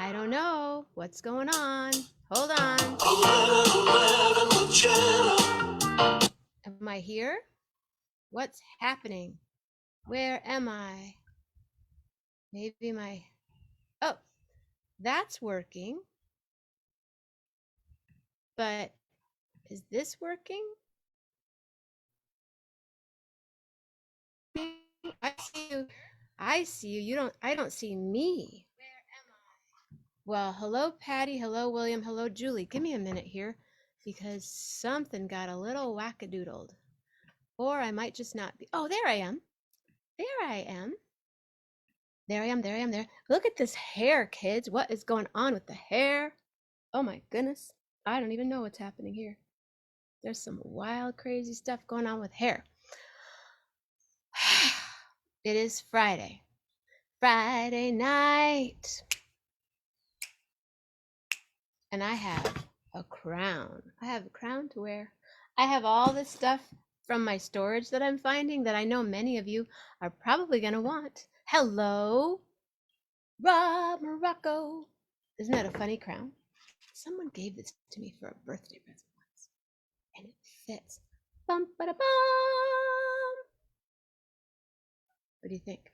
I don't know what's going on. Hold on. Am I here? What's happening? Where am I? Maybe my... Oh, that's working. But is this working? I see you. I see you. I don't see me. Well, hello, Patty. Hello, William. Hello, Julie. Give me a minute here because something got a little wackadoodled. Or I might just not be. Oh, there I am. There I am. There I am. There I am. There. Look at this hair, kids. What is going on with the hair? Oh, my goodness. I don't even know what's happening here. There's some wild, crazy stuff going on with hair. It is Friday. Friday night. And I have a crown. I have a crown to wear. I have all this stuff from my storage that I'm finding that I know many of you are probably going to want. Hello, Rob Morocco. Isn't that a funny crown? Someone gave this to me for a birthday present once, and it fits. Bum, ba-da, bum. What do you think?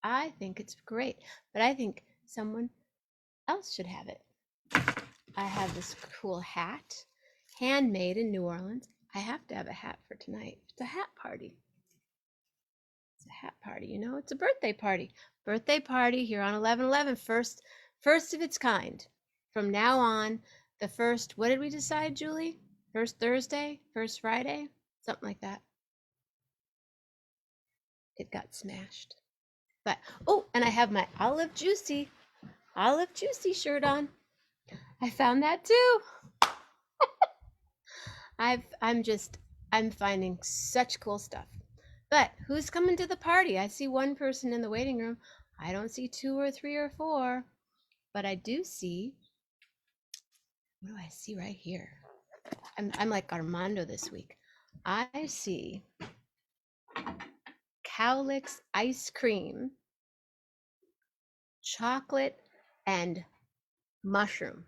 I think it's great, but I think someone else should have it. I have this cool hat, handmade in New Orleans. I have to have a hat for tonight. It's a hat party. It's a hat party, you know? It's a birthday party. Birthday party here on 11/11, first of its kind. From now on, the first, what did we decide, Julie? First Thursday, first Friday, something like that. It got smashed. But, oh, and I have my Olive Juicy shirt on. I found that too. I'm finding such cool stuff. But who's coming to the party? I see one person in the waiting room. I don't see 2 or 3 or 4, but I do see, what do I see right here? I'm like Armando this week. I see Cowlick's ice cream, chocolate, and mushroom.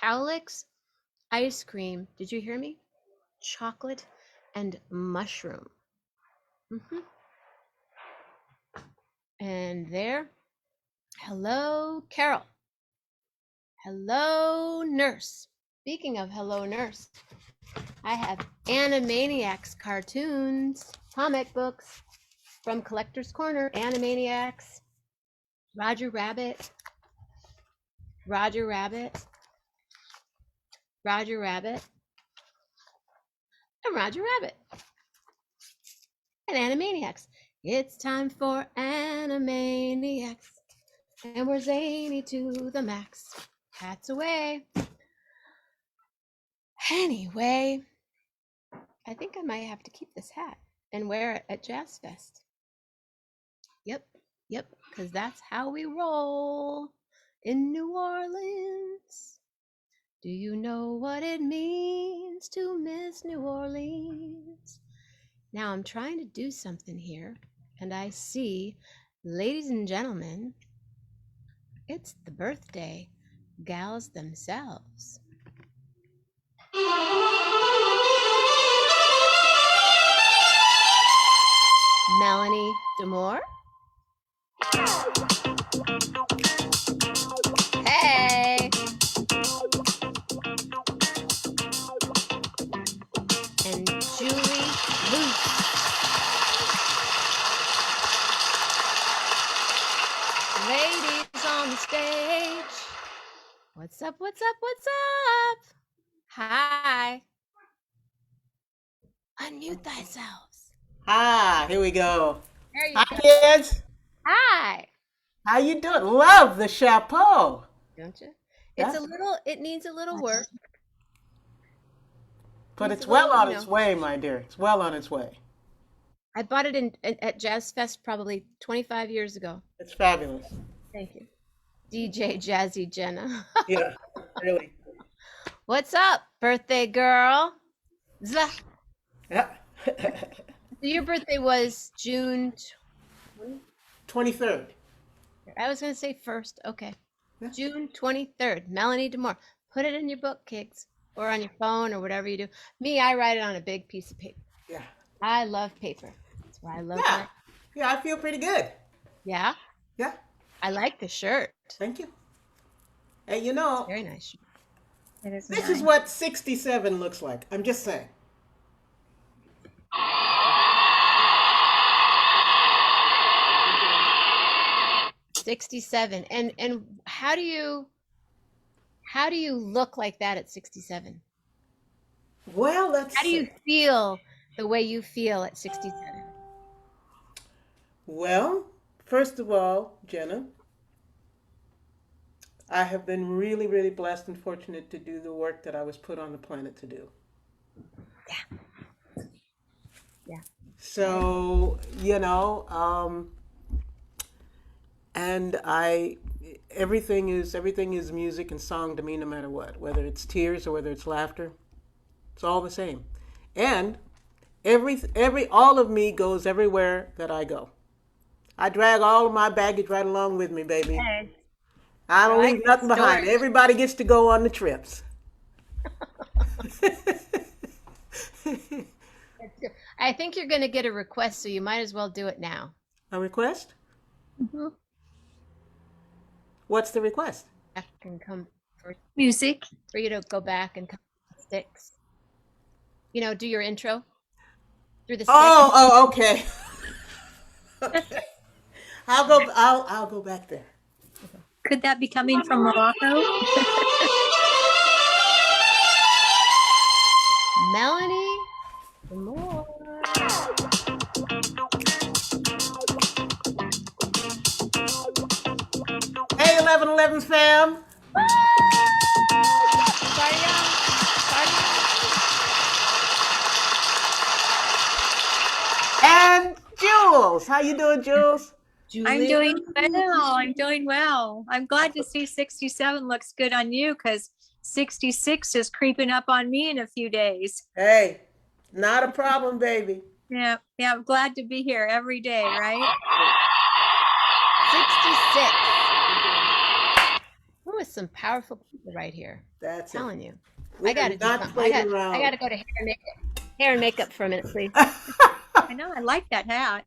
Cowlick's ice cream, did you hear me? Chocolate and mushroom. And there, hello, Carol. Hello, nurse. Speaking of hello, nurse, I have Animaniacs cartoons, comic books from Collector's Corner, Animaniacs, Roger Rabbit, Roger Rabbit, Roger Rabbit, and Roger Rabbit, and Animaniacs. It's time for Animaniacs, and we're zany to the max. Hats away. Anyway, I think I might have to keep this hat and wear it at Jazz Fest. Yep, because that's how we roll in New Orleans. Do you know what it means to miss New Orleans? Now I'm trying to do something here, and I see, ladies and gentlemen, it's the birthday gals themselves. Melanie Demore. Hey. And Julie Luce. Ladies on the stage. What's up? Hi. Unmute thyself. Hi, here we go. There you Hi, go. kids. Hi. How you doing? Love the chapeau. don't you? That's It needs a little work. but Needs a it's well little, on its way, my dear. It's well on its way. I bought it at Jazz Fest probably 25 years ago. It's fabulous. Thank you. DJ Jazzy Jenna. Yeah, really. What's up, birthday girl? So Yeah. your birthday was June 20? 23rd. I was going to say first. Okay. Yeah. June 23rd. Melanie Demore. Put it in your book, kids, or on your phone or whatever you do. Me, I write it on a big piece of paper. Yeah. I love paper. That's why I love Yeah. my. Yeah, I feel pretty good. Yeah. Yeah. I like the shirt. Thank you. And It's a very nice shirt. It is this is nice. what 67 looks like. I'm just saying. 67. And how do you look like that at 67? Well, let's How do you see. feel the way you feel at 67? Well, first of all, Jenna, I have been really, really blessed and fortunate to do the work that I was put on the planet to do. Yeah. So, and everything is music and song to me no matter what, whether it's tears or whether it's laughter. It's all the same. And every all of me goes everywhere that I go. I drag all of my baggage right along with me, baby. Okay. I I don't like leave the nothing behind. story. Everybody gets to go on the trips. I think you're going to get a request, so you might as well do it now. A request? Mhm. What's the request? Back and come Music. for you to go back and come to the sticks. Do your intro through the sticks. Oh, okay. Okay. I'll go back there. Could that be coming from Morocco? Melanie, more. Hey, 1111 fam. Party on, And Jules. How you doing, Jules? I'm Julia. doing well. I'm doing well. I'm glad to see 67 looks good on you because 66 is creeping up on me in a few days. Hey, not a problem, baby. Yeah, I'm glad to be here every day, right? 66. Ooh, some powerful people right here. That's I'm telling you. We I got to are do not something. playing around. I got to go to hair and makeup for a minute, please. I know. I like that hat.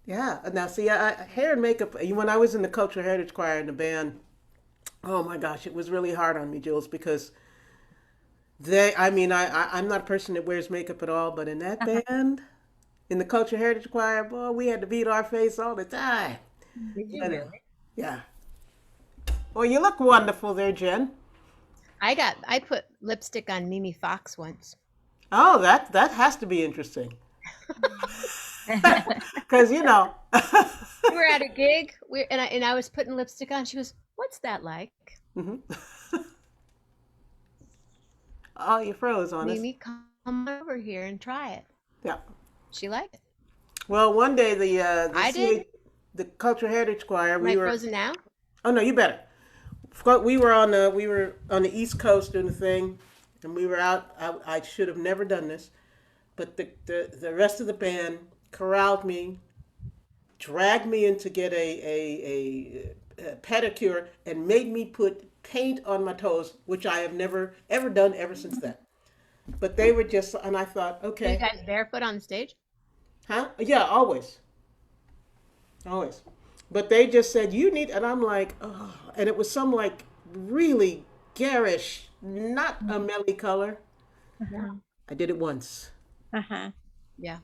Yeah. Now, see, hair and makeup. When I was in the Cultural Heritage Choir in the band, oh my gosh, it was really hard on me, Jules, because I'm not a person that wears makeup at all, but in that band, in the Cultural Heritage Choir, boy, we had to beat our face all the time. Did you You know. really? Yeah. Well, you look wonderful there, Jen. I put lipstick on Mimi Fox once. Oh, that has to be interesting. Because We were at a gig, and I was putting lipstick on. She goes, "What's that like?" Mhm. Oh, you froze on us. Mimi, come over here and try it. Yeah. She liked it. Well, one day I did. the Cultural Heritage Choir, Am I frozen now? Oh no, you better. We were on the East Coast doing the thing, and we were out. I should have never done this, but the rest of the band corralled me, dragged me in to get a pedicure, and made me put paint on my toes, which I have never ever done ever since then. But they were just, and I thought, Were you okay, guys barefoot on the stage? huh? Yeah, always, always. But they just said you need, and I'm like, oh, and it was some like really garish, not a melly color. Uh-huh. I did it once. Uh-huh. Yeah.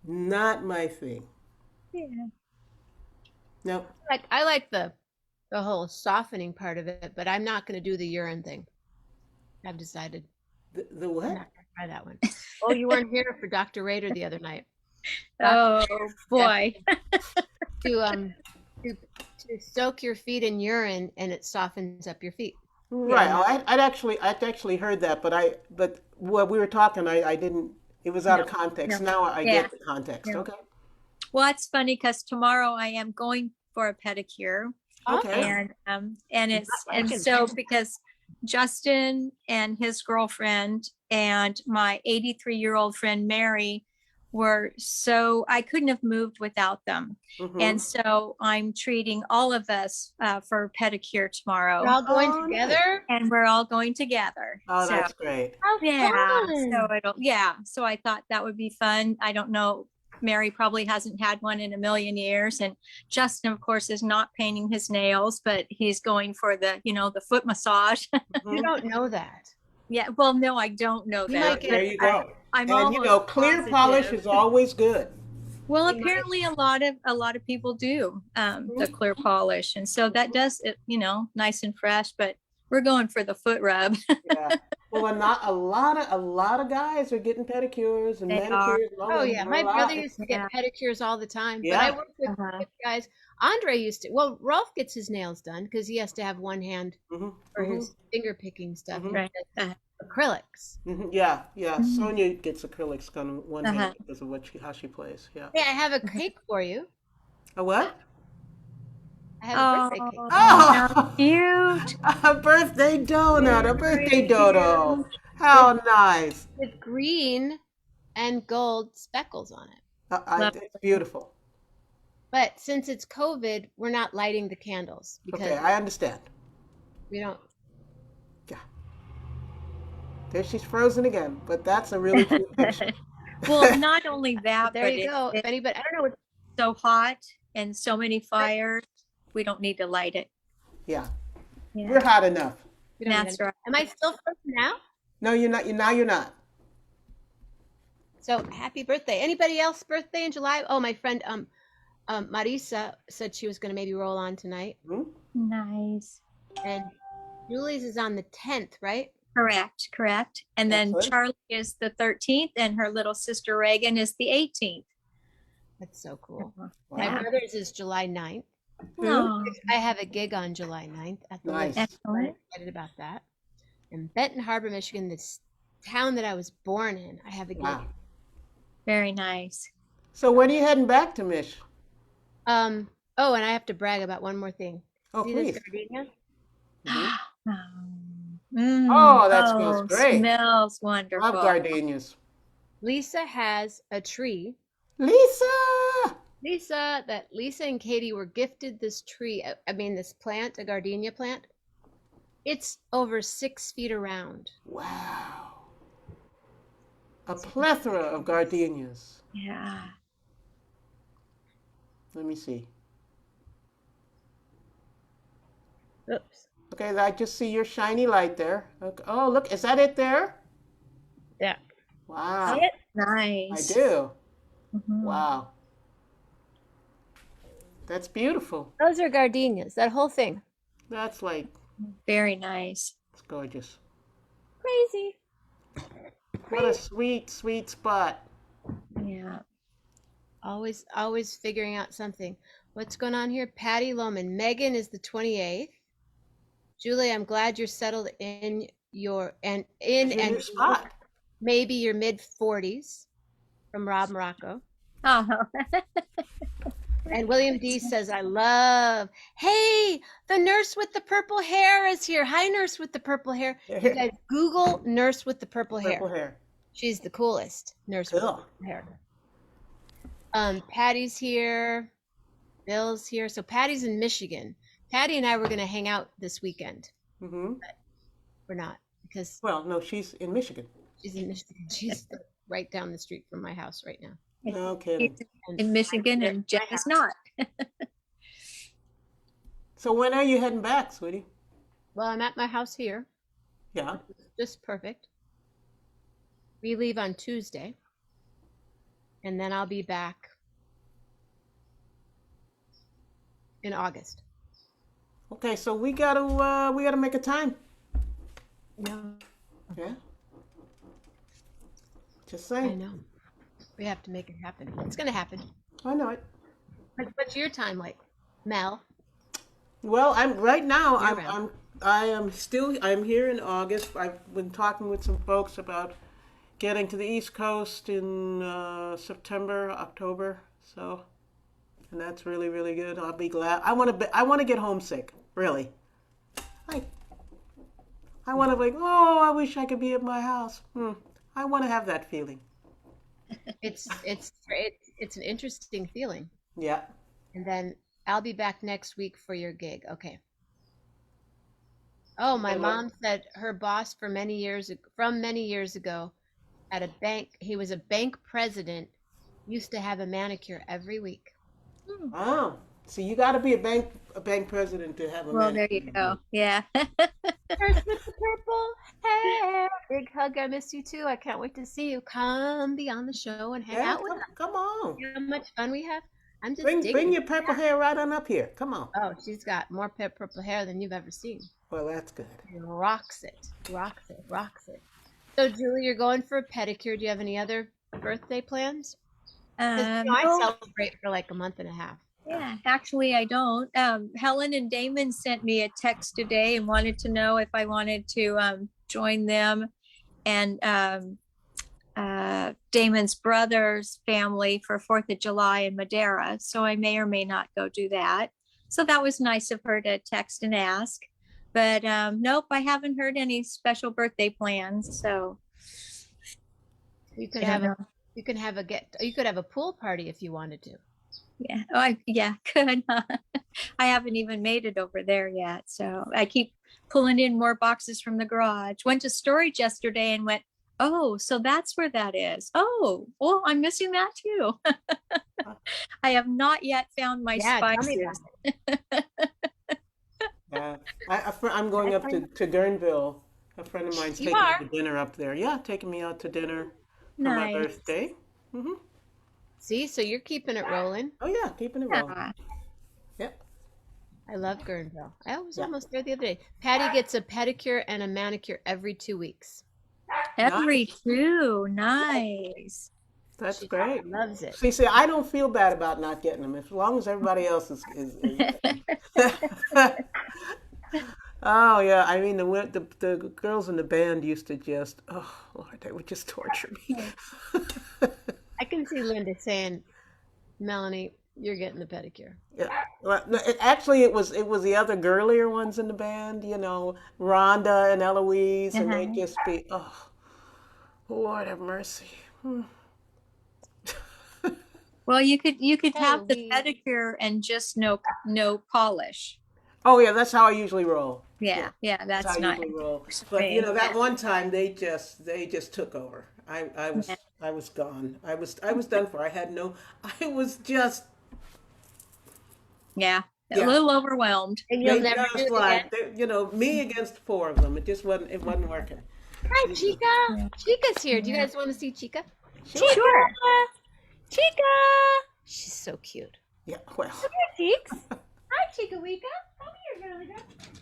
Not my thing. Yeah. No. I like the whole softening part of it, but I'm not going to do the urine thing. I've decided The I'm what? not going to try that one. Oh, you weren't here for Dr. Rader the other night. Oh boy. To to soak your feet in urine and it softens up your feet. Right. Yeah, I'd actually heard that, but when we were talking, I didn't. It was out no, of context. no. Now I Yeah, get the context. yeah. Okay. Well, it's funny because tomorrow I am going for a pedicure, Okay. Awesome. and Not it's and liking so because Justin and his girlfriend and my 83-year-old friend Mary were so I couldn't have moved without them. Mm-hmm. And so I'm treating all of us for pedicure You're tomorrow, all going Oh, nice. together? and we're all going together. Oh, So that's great. How yeah, fun. so I thought that would be fun. I don't know. Mary probably hasn't had one in a million years. And Justin, of course, is not painting his nails, but he's going for the foot massage. You Hmm. don't know that. Yeah, well, no, I don't know You that, might Well, get but there a you go. I'm And almost clear polish positive. is always good. Well, you might apparently a lot of people do the Mhm. clear polish, and so that does it, nice and fresh. But we're going for the foot rub. Yeah. Well, not a lot of guys are getting pedicures and They are. manicures and all Oh that. yeah, A my brother lot. used to get Yeah. pedicures all the time, but I Yeah. worked Uh-huh. with guys. Andre used to. Well, Rolf gets his nails done because he has to have one hand Hmm. for Hmm. his finger picking stuff, Hmm. and he Right. does acrylics. Hmm. Yeah. Yeah. Mhm. Sonia gets acrylics on one hand Uh-huh. because of how she plays. Yeah. Hey, I have a cake for you. A what? I have a birthday cake. Oh, how Oh, cute. a birthday donut, a Very birthday dodo. cute. with How nice. with green and gold speckles on it. It's Lovely. beautiful. But since it's COVID, we're not lighting the candles Okay, because I understand. we don't. Yeah. There she's frozen again, but that's a really cute picture. Well, not only But that, there but you go. If it's anybody, I don't know what. so hot and so many fires, we don't need to light it. Yeah. Yeah, We're hot enough. We don't need that's any. right. Am I still frozen now? No, you're not. Now you're not. So happy birthday. Anybody else birthday in July? Oh, my friend Marisa said she was going to maybe roll on tonight. Hmm? Nice. And Julie's is on the 10th, right? Correct. And then Excellent. Charlie is the 13th and her little sister Reagan is the 18th. That's so cool. Wow. My brother's is July 9th. No. I have a gig on July 9th at the Nice. Lift. I'm Excellent. excited about that. In Benton Harbor, Michigan, this town that I was born in, I have a gig. Wow. Very nice. So when are you heading back to Mich? Oh, and I have to brag about one more thing. Oh, See this please. gardenia? Mhm. Oh, that smells great. Smells Love wonderful. gardenias. Lisa has a tree. Lisa! Lisa and Katie were gifted this tree. I mean, this plant, a gardenia plant. It's over 6 feet around. Wow. A plethora of gardenias. Yeah. Let me see. Oops. Okay, I just see your shiny light there. Okay. Oh, look, is that it there? Yeah. Wow. See it? I Nice. do. Mhm. Wow. That's beautiful. Those are gardenias, that whole thing. That's like, Very nice. it's gorgeous. Crazy. What a sweet, sweet spot. Yeah. Always figuring out something. What's going on here? Patty Loman. Megan is the 28th. Julie, I'm glad you're settled in It's your new spot. maybe your mid 40s from Rob Morocco. Oh, And William D says, hey, the nurse with the purple hair is here. Hi, nurse with the purple hair. You guys Google nurse with the purple hair. Purple hair. She's the coolest nurse with the Cool. purple hair. Patty's here. Bill's here. So Patty's in Michigan. Patty and I were going to hang out this weekend. Mm-hmm. We're not because Well, no, she's in Michigan. she's in Michigan. She's right down the street from my house right now. No kidding. And in Michigan and Jen is not. So when are you heading back, sweetie? well, I'm at my house here. Yeah. Just perfect. We leave on Tuesday. And then I'll be back in August. Okay, so we gotta make a time. Yeah, Yeah. Just I saying. know. We have to make it happen. It's going to happen. I know it. What's your time like? Mel, Well, I'm right now. year round. I'm here in August. I've been talking with some folks about getting to the East Coast in September, October. So, and that's really, really good. I'll be glad. I want to get homesick. Really. I, I want to like. Oh, I wish I could be at my house. I want to have that feeling. It's an interesting feeling. Yeah. And then I'll be back next week for your gig. Okay. Oh, my And what? mom said her boss from many years ago at a bank, he was a bank president, used to have a manicure every week. Hmm. Oh, so you got to be a bank president to have a Well, there you manicure. go. Yeah. Nurse with the purple hair. Big hug. I miss you too. I can't wait to see you. Come be on the show and hang Yeah, out with us. come on. You know how much fun we have? I'm just Bring digging your it. purple hair right on up here. Come on. Oh, she's got more purple hair than you've ever seen. Well, that's good. She rocks it. Rocks it. Rocks it. So, Julie, you're going for a pedicure. Do you have any other birthday plans? Because I No, celebrate for like a month and a half. yeah, actually, I don't. Helen and Damon sent me a text today and wanted to know if I wanted to join them and Damon's brother's family for 4th of July in Madeira. So I may or may not go do that. So that was nice of her to text and ask. But nope, I haven't heard any special birthday plans. So You could yeah, have a no. you could have a pool party if you wanted to. Yeah. Oh, yeah, good. I haven't even made it over there yet. So I keep pulling in more boxes from the garage. Went to storage yesterday and went, oh, so that's where that is. Oh, well, I'm missing that too. I have not yet found my Yeah, tell me spices. about it. Uh, I'm going up to Guerneville. A friend of mine's You taking me are. to dinner up there. Yeah, taking me out to dinner for my Nice. birthday. Hmm. See, so you're keeping it rolling. Oh yeah, keeping it rolling. Yeah. Yep. I love Guerneville. I was Yeah. almost there the other day. Patty gets a pedicure and a manicure every 2 weeks. Every Nice. two. Nice. That's She great. loves it. See, I don't feel bad about not getting them as long as everybody else is Oh yeah, I mean the girls in the band used to just oh Lord, they would just torture me. I can see Linda saying, Melanie, you're getting the pedicure. Yeah. Well, no, actually, it was the other girlier ones in the band, Rhonda and Eloise, and they'd Uh-huh. just be oh Lord have mercy. Well, you could have the Eloise. pedicure and just no polish. Oh yeah, that's how I usually roll. Yeah, Yeah, that's how that's I nice usually roll. for But me. that one time they just took over. Yeah. I was gone. I was done for. I was just Yeah, a yeah. little overwhelmed. And you'll They never do just it again? like me against four of them. It wasn't working. Hi, Chica. Yeah. Chica's here. Do you Yeah. guys want to see Chica? Sure. Sure. Chica! She's so cute. Yeah. Well. Cheeks. Hi, Chica Wika. Come here, girly girl.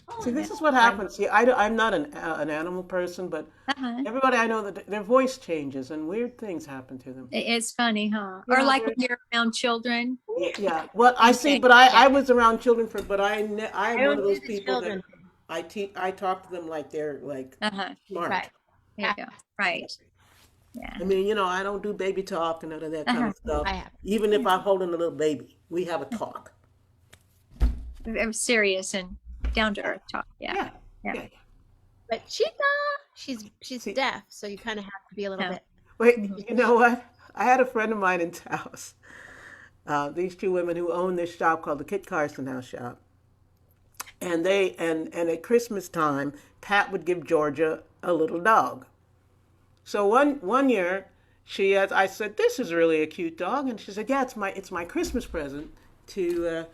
Oh, See, this no. is what happens. See, I'm not an animal person, but Uh-huh. everybody I know that their voice changes and weird things happen to them. It's funny, huh? You Or know, like when you're around children. yeah, yeah. Well, I see, Okay. but I Yeah. was around children but I'm I one don't of do those the people that children. I talk to them like they're like Uh-huh. smart. Right. There you go. Right. Yeah. I mean, I don't do baby talk and none of that kind Uh-huh. of stuff. I have. Even if I'm holding a little baby, we have a talk. Very serious and down to earth talk. Yeah. Yeah, Yeah. yeah. But Chica, she's See- deaf, so you kind of have to be a little Yeah. bit. Wait, Mhm. you know what? I had a friend of mine in Taos. These two women who own this shop called the Kit Carson House Shop. And and at Christmas time, Pat would give Georgia a little dog. So one year, I said, "This is really a cute dog," and she said, "Yeah, it's my Christmas present to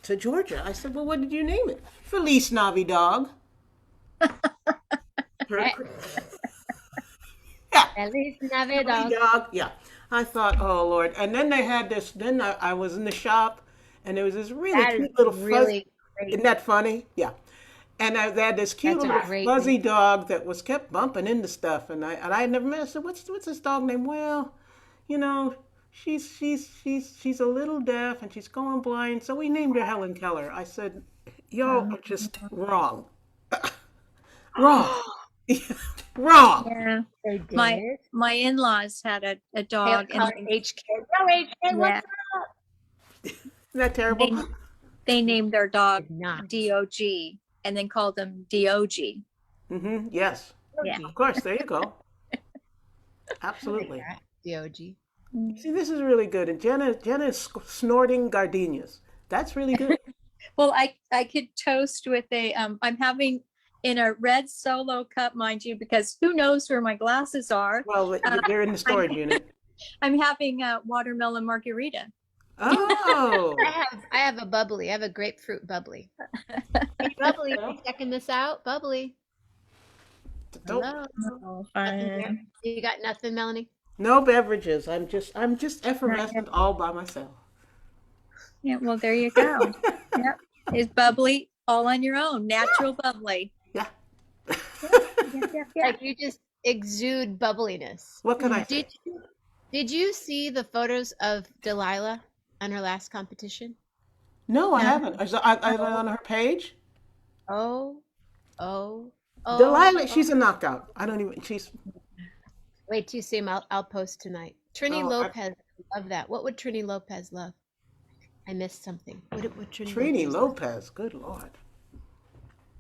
to Georgia." I said, "Well, what did you name it?" Feliz Navidad. Her, yeah, At least Navidad. Navidad. Yeah. I thought, oh Lord. And then they had this. Then I was in the shop, and there was this really That is cute little fuzz. really Isn't great. that funny? Yeah. And they had this cute That's a little great fuzzy name. dog that was kept bumping into stuff, and I had never met. I said, what's this dog name? Well, you know, she's a little deaf and she's going blind, so we named her Helen Keller. I said, "Y'all are just wrong, wrong, wrong." Yeah. They My did. my in-laws had a They dog call and it HK. No, HK, yeah, what's Isn't that terrible? they they named their dog did not? Dog and then called him Dog. Mm-hmm. Yes, Yeah. of course. There you go. I like Absolutely. that. DOG. See, this is really good. And Jenna is snorting gardenias. That's really good. Well, I could toast with a I'm having in a red solo cup, mind you, because who knows where my glasses are. Well, Uh, they're in the I'm storage unit. I'm having a watermelon margarita. Oh. I have a bubbly. I have a grapefruit bubbly. Hey, bubbly, Well, you checking this out? Bubbly. don't, Hello. Oh, Nothing there? fun. You got nothing, Melanie? no beverages. I'm just Not yet. effervescent all by myself. Yeah, well, there you go. Yep. It's bubbly all on your own, natural bubbly. Yeah. Yeah. Like you just exude bubbliness. What can I say? Did you see the photos of Delilah on her last competition? No, I No. haven't. I on her page. Oh, oh, oh. Delilah, she's a knockout. I don't even. She's. Wait till you see him. I'll post tonight. Trini Oh, Lopez, love that. What would Trini Lopez love? I missed something. What would Trini, Trini Lopez love? Lopez. Good Lord.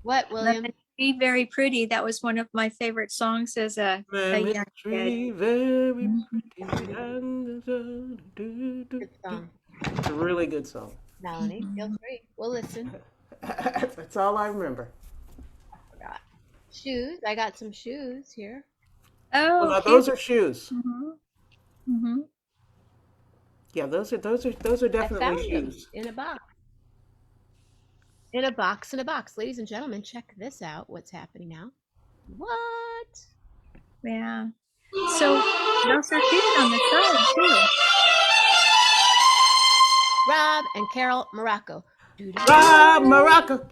What, William? Be very pretty. That was one of my favorite songs as a young kid. Mystery, very Mhm. pretty. Good song. It's a really good song. Melanie, feel free. We'll listen. That's all I remember. Forgot. Shoes. I got some shoes here. Well, Oh, now cute. those are shoes. Mm-hmm. Yeah, those are I definitely found them shoes. in a box. In a box, in a box. Ladies and gentlemen, check this out. What's happening now? What? Yeah. So those are cute on the side too. Rob and Carol Morocco. Rob Morocco.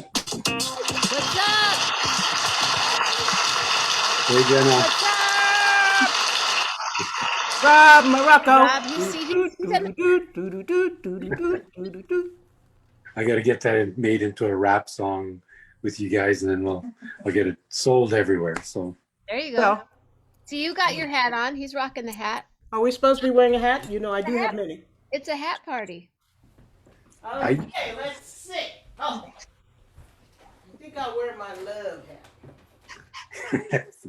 What's up? Hey, Jenna. What's up? Rob Morocco. Rob, you see them? I got to get that made into a rap song with you guys, and then I'll get it sold everywhere. So There you go. Well, So you got your hat on. He's rocking the hat. are we supposed to be wearing a hat? You know, I do have many. It's a hat party. Okay, let's see. Oh, I think I'll wear my love hat.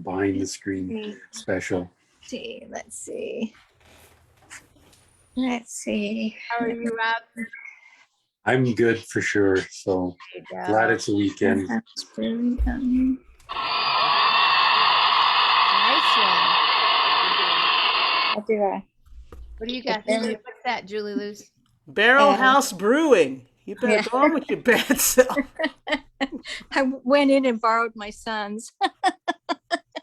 behind the screen special. Let's see. Let's see. How are you, Rob? I'm good for sure. So There you go. glad it's a weekend. Nice one. Nice one. I'll do a What do you got? What's that, Julie Luz? Barrel House Brewing. You better Yeah. go on with your bad self. I went in and borrowed my son's.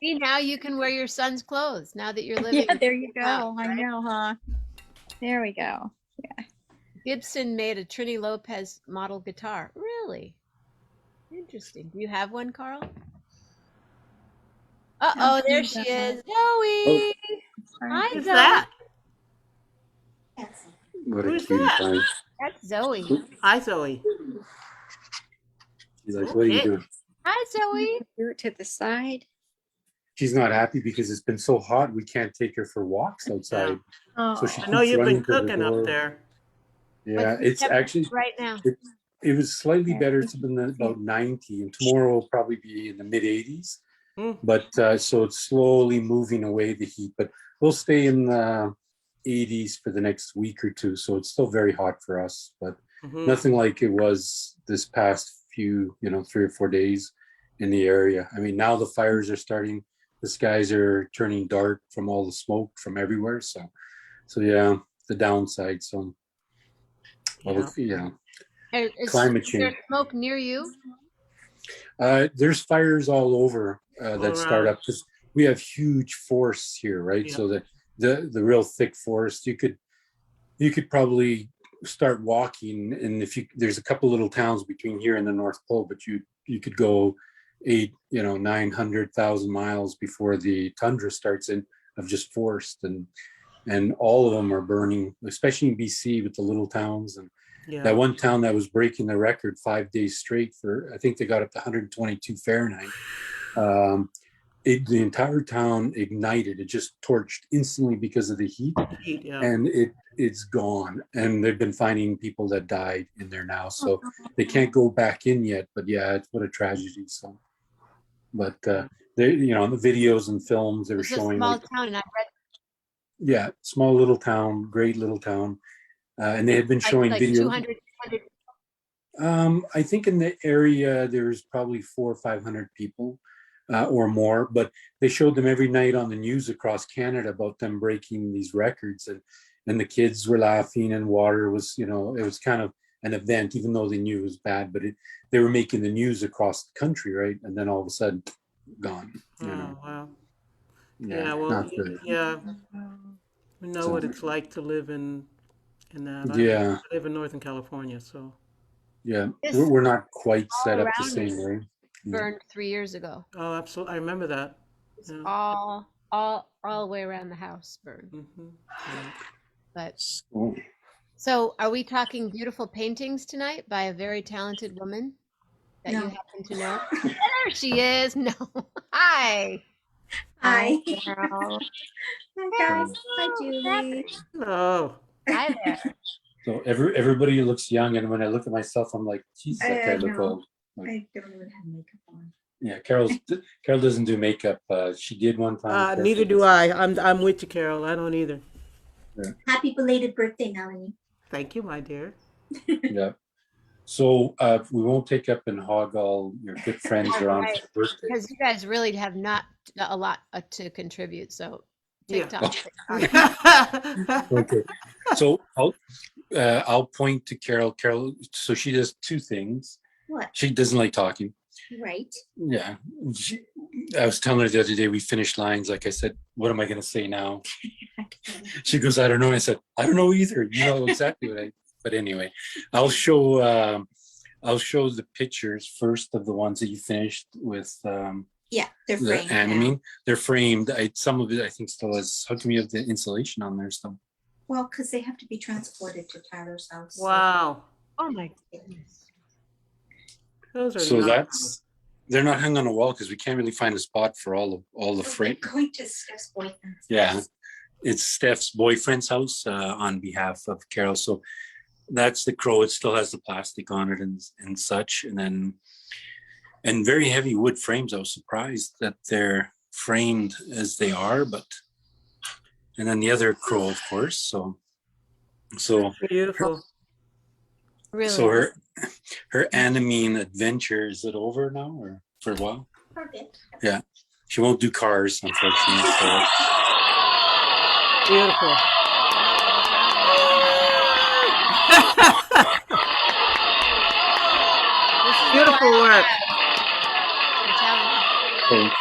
See, now you can wear your son's clothes now that you're living. Yeah, there you go. Wow, I right? know, huh? There we go. Gibson made a Trini Lopez model guitar. Really? Interesting. Do you have one, Carl? Uh-oh, there she is. Zoe! Hi, Who's Zoe. that? What a Who's cutie that? pie. That's Zoe. Hi, Zoe. She's like, what are you Okay. doing? Hi, Zoe. Do it to the side. She's not happy because it's been so hot. We can't take her for walks outside. Oh, So she I know keeps you've running been to the cooking door. up there. Yeah, What's the it's temperature actually, right now. it was slightly better. It's been about 90, and tomorrow will probably be in the mid 80s. Mm. But so it's slowly moving away the heat, but we'll stay in the 80s for the next week or two. So it's still very hot for us, but Mhm. nothing like it was this past few, 3 or 4 days in the area. I mean, now the fires are starting. The skies are turning dark from all the smoke from everywhere. So yeah, the downside. So Yeah. climate Is there change. smoke near you? There's fires all over All that start around. up because we have huge forests here, right? Yeah. So the real thick forest, you could probably start walking, and if you there's a couple little towns between here and the North Pole, but you could go 900,000 miles before the tundra starts in of just forest, and all of them are burning, especially in BC with the little towns. And Yeah. that one town that was breaking the record 5 days straight for, I think they got up to 122 Fahrenheit. The entire town ignited. It just torched instantly because of the heat, Heat, yeah. and it's gone. And they've been finding people that died in there now, so they can't go back in yet. But yeah, it's what a tragedy. So, but they, the videos and films they were It's a showing, small like, town, and I read yeah, small little town, great little town, and they had been showing like videos. 200. I think in the area there's probably 400 or 500 people or more, but they showed them every night on the news across Canada about them breaking these records, and the kids were laughing, and water was, it was kind of an event, even though they knew it was bad, but they were making the news across the country, right? And then all of a sudden, gone. Oh, wow. Yeah, Yeah, well, not good. yeah, we know So- what it's like to live in that. Yeah. I live in Northern California, so. Yeah, This we're not quite all set up the around same me way. Yeah. burned 3 years ago. Oh, absolutely. I remember that. It's Yeah. all the way around the house burned. Mm-hmm. But Oh, so, are we talking beautiful paintings tonight by a very talented woman that you No. happen to know? There she is. No. Hi. Hi. Carol. Hi guys. Hi Julie. Oh, Hi there. So everybody looks young, and when I look at myself, I'm like, Jesus, that guy look know. old. I don't even have makeup on. Yeah, Carol doesn't do makeup. She did one time. neither do I. I'm with you, Carol. I don't either. Happy belated birthday, Melanie. Thank you, my dear. Yeah. So we won't take up and hog all your good friends around Right. for birthday. Because you guys really have not a lot to contribute. So, Yeah. TikTok. Okay. So I'll point to Carol. Carol, so she does two things. What? She doesn't like talking. Right. Yeah. I was telling her the other day, we finished lines. Like I said, what am I going to say now? She goes, I don't know. I said, I don't know either. You know exactly what but anyway, I'll show the pictures first of the ones that you finished with Yeah, they're the framed. animine. They're framed. Some of it I think still has, how come you have the insulation on there still? Well, because they have to be transported to Tyler's house. Wow. Oh my goodness. Those are So not- they're not hung on a wall because we can't really find a spot for all the So frame. they're going to Steph's boyfriend's Yeah. house. It's Steph's boyfriend's house on behalf of Carol. So that's the crow. It still has the plastic on it and such. And very heavy wood frames. I was surprised that they're framed as they are, and then the other crow, of course. So Beautiful. Really? So her animine adventure, is it over now or for a while? For a bit. Yeah. She won't do cars, unfortunately. So Beautiful. Beautiful work. I'm telling you. okay.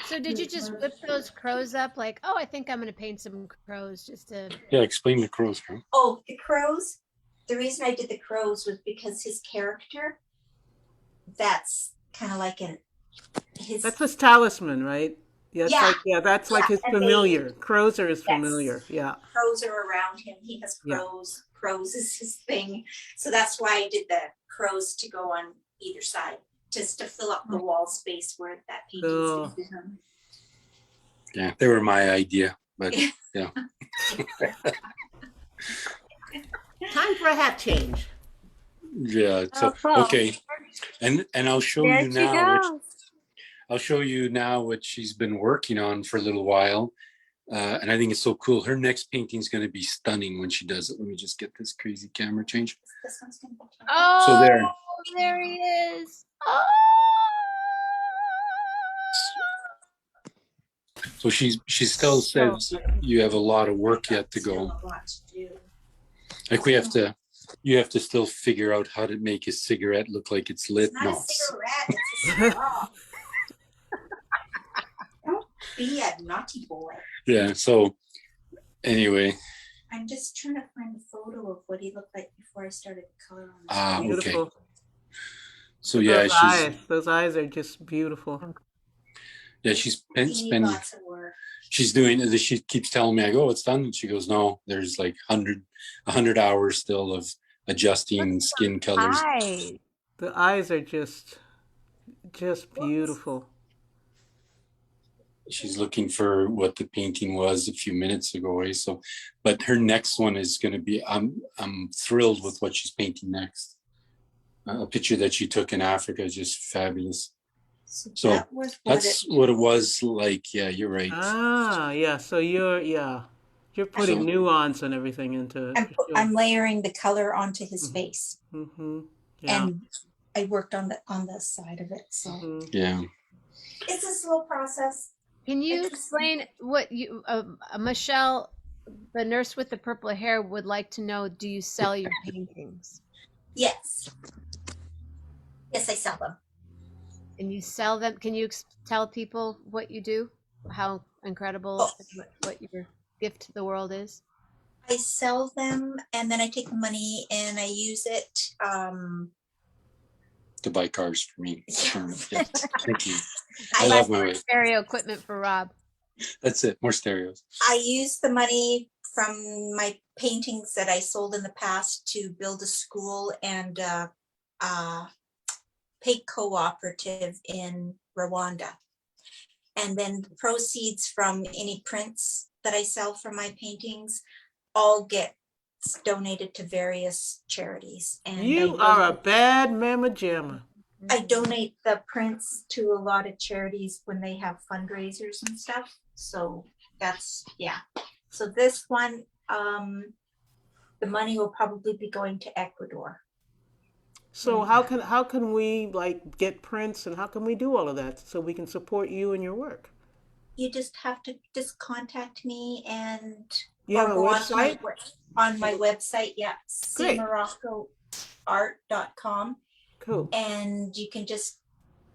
So did you just whip those crows up like, oh, I think I'm going to paint some crows just to. Yeah, explain the crows, Carol. Oh, the crows. The reason I did the crows was because his character, that's kind of like his. That's his talisman, right? Yeah, that's like his and they- familiar. Crows are his familiar. Yeah. Crows are around him. He has Yeah. crows. Crows is his thing. So that's why I did the crows to go on either side, just to fill up the wall space where that painting's Cool. going to be. Yeah, they were my idea, but yeah. Time for a hat change. Yeah. So cool. okay. And I'll show There you she now goes. I'll show you now what she's been working on for a little while. And I think it's so cool. Her next painting is going to be stunning when she does it. Let me just get this crazy camera change. This one's going to be. Oh, there. there he is. Oh. So she still says you have a lot of work yet to Still go. a lot to do. Like you have to still figure out how to make a cigarette look like it's lit. It's not No, a cigarette, it's a straw. Don't be a naughty boy. yeah. So anyway, I'm just trying to find a photo of what he looked like before I started color on this. Ah, okay. Beautiful. So yeah, Those eyes are just beautiful. she's He been needs spending. lots of work. She's doing. She keeps telling me, I go, it's done, and she goes, no, there's like 100 hours still of adjusting skin colors. Hi. The eyes are just beautiful. She's looking for what the painting was a few minutes ago, eh? So, but her next one is going to be. I'm thrilled with what she's painting next. A picture that she took in Africa is just fabulous. So that was that's what it was like. Yeah, you're right. Ah, yeah. So you're putting So- nuance and everything into it. for sure. I'm layering the color onto his face, Mhm. Yeah. and I worked on the side of it. So Mhm. Yeah. it's a slow process. Can you It's- explain what you, Michelle, the nurse with the purple hair, would like to know? Do you sell your paintings? Yes. Yes, I sell them. And you sell them? Can you tell people what you do? How incredible what your gift to the world is? I sell them, and then I take the money and I use it. To buy cars for me. Yeah. Thank you. I I love buy my way. stereo equipment for Rob. That's it. More stereos. I use the money from my paintings that I sold in the past to build a school and pig cooperative in Rwanda. And then the proceeds from any prints that I sell from my paintings all get donated to various charities. And You are a bad mamma jamma. I donate the prints to a lot of charities when they have fundraisers and stuff. So that's, yeah. So this one, the money will probably be going to Ecuador. So how can we like get prints and how can we do all of that so we can support you and your work? You just have to just contact me and You have a or go website? on my website, yeah, Great. cmoroccoart.com. Cool. And you can just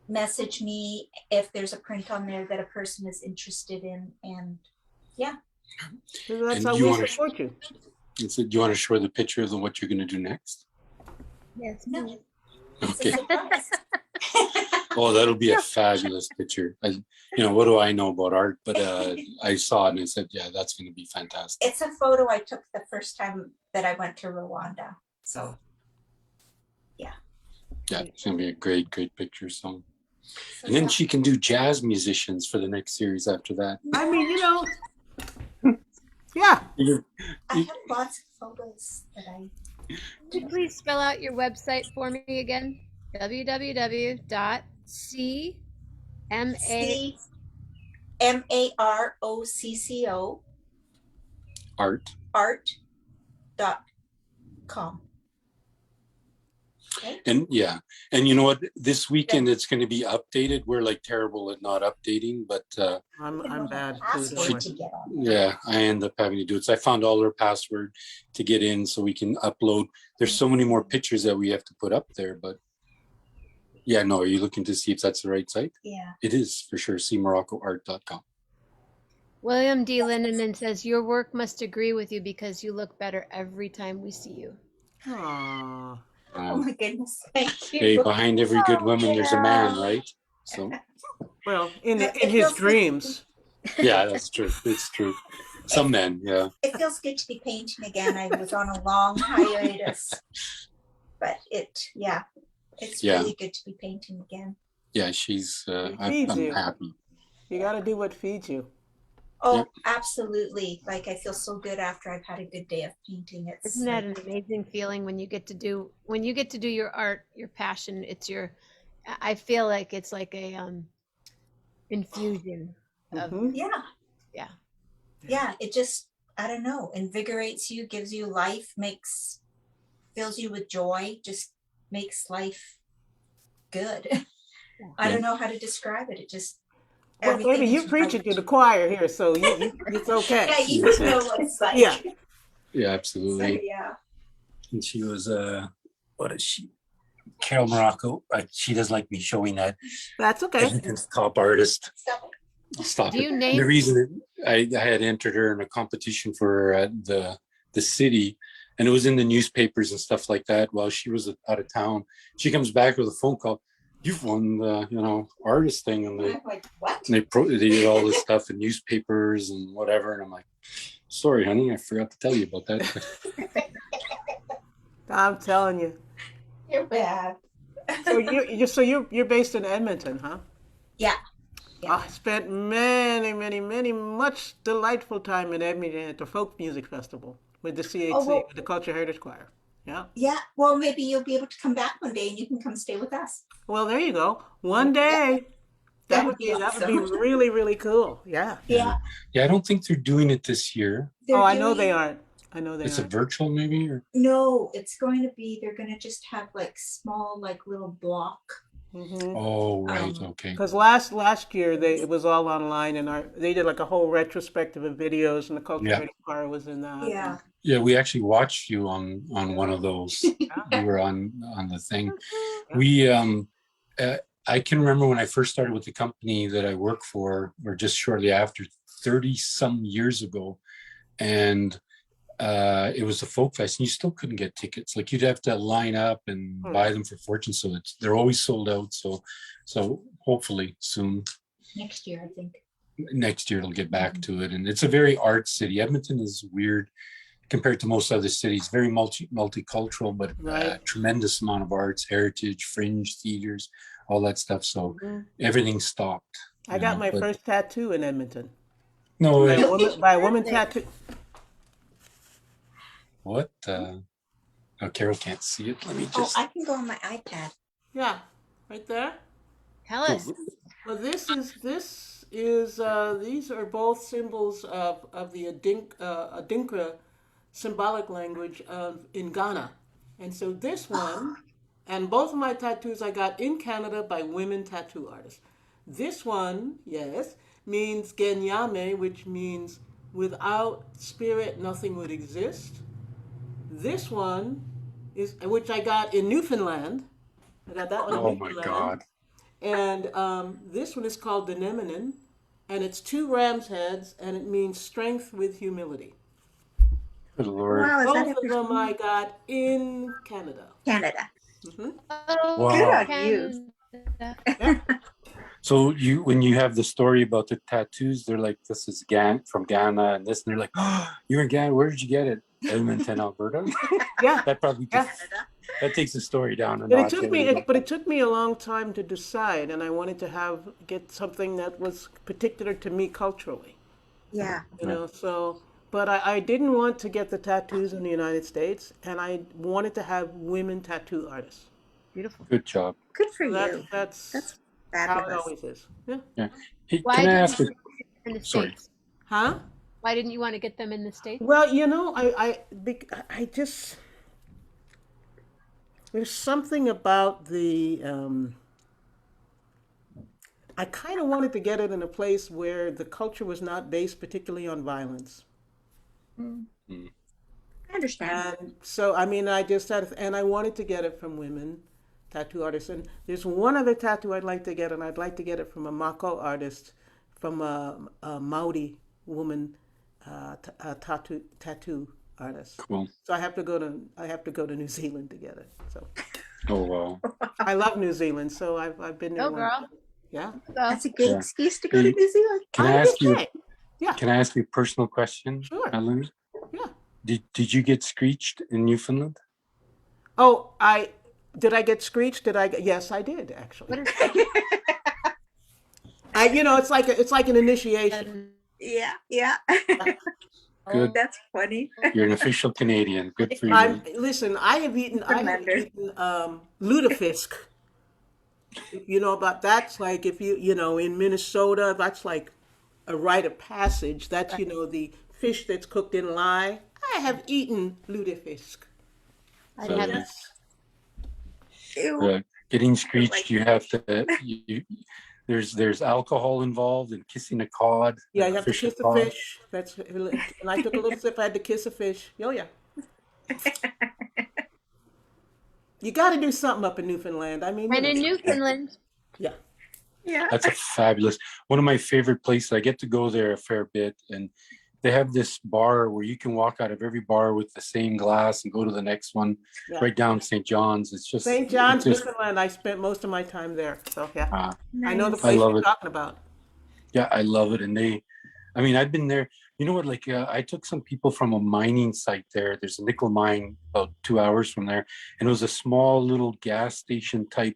message me if there's a print on there that a person is interested in. And yeah. So that's And how you we wanna- support you. So do you want to show the picture of what you're going to do next? Yes. No. It's a Okay. surprise. Oh, that'll be a fabulous picture. What do I know about art? But I saw it and I said, yeah, that's going to be fantastic. It's a photo I took the first time that I went to Rwanda. So Yeah, it's going to be a great picture. So, and then she can do jazz musicians for the next series after that. I mean, yeah. I have lots of photos that I Could you please spell out your website for me again? www.cma MAROCCO Art. art.com. Okay. And yeah, and you know what? This weekend it's going to be updated. We're like terrible at not updating, but I'm bad too. Password Don't to worry. get on. yeah, I end up having to do it. So I found all her password to get in so we can upload. There's so many more pictures that we have to put up there, but yeah, no, are you looking to see if that's the right site? Yeah. It is for sure. cmoroccoart.com. William D. Lindeman says, your work must agree with you because you look better every time we see you. Aw. Oh my goodness. Thank you. Hey, behind every good woman, there's a man, right? So Well, in It his feels good. dreams. yeah, that's true. It's true. Some men, yeah. It feels good to be painting again. I was on a long hiatus, but it's Yeah. really good to be painting again. Yeah, she's feeds I'm you. happy. You got to do what feeds you. Oh, Yep. absolutely. Like I feel so good after I've had a good day of painting. It's Isn't that an amazing feeling when you get to do your art, your passion? I feel like it's like a infusion of Mhm. yeah. Yeah. Yeah. It just, I don't know, invigorates you, gives you life, fills you with joy, just makes life good. I don't know how to describe it. It just, Well, everything baby, you're is preaching right. to the choir here, so it's okay. Yeah, you know what it's like. Yeah. Yeah, So, absolutely. yeah. And she was what is she? Carol Morocco. She doesn't like me showing that. That's okay. Edmonton's top artist. Stop it. Stop Do it. you And name- the reason that I had entered her in a competition for the the city, and it was in the newspapers and stuff like that while she was out of town. She comes back with a phone call. You've won the, artist thing, and I'm like, what? they did all this stuff in newspapers and whatever. And I'm like, sorry, honey, I forgot to tell you about that. I'm telling you. You're bad. So you're based in Edmonton, huh? Yeah. Yeah. I spent many, much delightful time in Edmonton at the Folk Music Festival with the CHC, Oh, well, with the Culture Heritage Choir. Yeah. yeah. Well, maybe you'll be able to come back one day and you can come stay with us. Well, there you go. One day. That would be awesome. really, really cool. Yeah. Yeah. Yeah, I don't think they're doing it this year. They're I know doing- they aren't. I know they It's a aren't. virtual maybe, or No, it's going to be, they're going to just have like small, like little block. Mm-hmm. oh right, okay. Because last year it was all online, and they did like a whole retrospective of videos, and the Culture Yeah. Heritage Choir was in that. Yeah. Yeah, we actually watched you on one of those. You were on the thing. We I can remember when I first started with the company that I work for, or just shortly after, 30 some years ago, and it was a folk fest, and you still couldn't get tickets. Like you'd have to line up and buy them for fortune. So they're always sold out. So hopefully soon, Next year, I think. next year it'll get back to it. And it's a very art city. Edmonton is weird compared to most other cities. Very multicultural, but Right. tremendous amount of arts, heritage, fringe theaters, all that stuff. So everything stopped. I got my first tattoo in Edmonton No way. by a woman tattoo. What? Oh, Carol can't see it. Let me Oh, just. I can go on my iPad. Yeah, right there. Tell us. Well, this is these are both symbols of the Adinkra symbolic language in Ghana, and so this one, and both of my tattoos I got in Canada by women tattoo artists. This one, yes, means Genyame, which means without spirit nothing would exist. This one is, which I got in Newfoundland. I got that one in Oh my Newfoundland. God. And this one is called the Neminin, and it's 2 ram's heads, and it means strength with humility. Good Lord. Wow, is that Both of them I got in Canada. Canada? Oh, Wow. Good on you. Canada. So when you have the story about the tattoos, they're like, this is from Ghana and this, and they're like, oh, you're in Ghana, where did you get it? Edmonton, Alberta. Yeah. That probably Yeah. that takes the story down a But notch. it took me a long time to decide, and I wanted to get something that was particular to me culturally. Yeah. You know, so, but I didn't want to get the tattoos in the United States, and I wanted to have women tattoo artists. Beautiful. Good job. Good for So you. that's how it Fabulous. always is. Yeah. Yeah. Hey, Why can I didn't ask you you? want to get them in the Sorry. States? Huh? Why didn't you want to get them in the States? Well, you know, I just, there's something about I kind of wanted to get it in a place where the culture was not based particularly on violence. I understand. And so, I mean, and I wanted to get it from women tattoo artists. And there's one other tattoo I'd like to get, and I'd like to get it from a Mako artist, from a Maori woman tattoo artist. Cool. So I have to go to New Zealand to get it. So Oh wow. I love New Zealand, so I've been there. Go, girl. Yeah. That's a good Yeah. excuse to go to Hey, New Zealand. Can I ask you? Okay. Yeah. Can I ask you a personal question, Sure. Melanie? Yeah. Did you get screeched in Newfoundland? Oh, did I get screeched? Yes, I did actually. What is that? It's like an initiation. Yeah, yeah. Good. That's funny. You're an official Canadian. Good for you. Listen, I have eaten lutefisk. You know about that's like if in Minnesota, that's like a rite of passage. That's the fish that's cooked in lye. I have eaten lutefisk. I So, haven't. Ew. getting screeched, you have to. There's alcohol involved in kissing a cod. Yeah, a you have to kiss a the cod. fish. And I took a little sip. I had to kiss a fish. Oh yeah. You got to do something up in Newfoundland. I mean, And in Newfoundland, yeah. Yeah. That's a fabulous one of my favorite places. I get to go there a fair bit, and they have this bar where you can walk out of every bar with the same glass and go to the next one, Yeah. right down St. John's. It's just St. John's, it's just, Newfoundland. I spent most of my time there. So yeah, uh, I know the Nice. I place love you're it. talking about. Yeah, I love it. And I mean, I've been there. You know what? Like, I took some people from a mining site there. There's a nickel mine about 2 hours from there, and it was a small little gas station type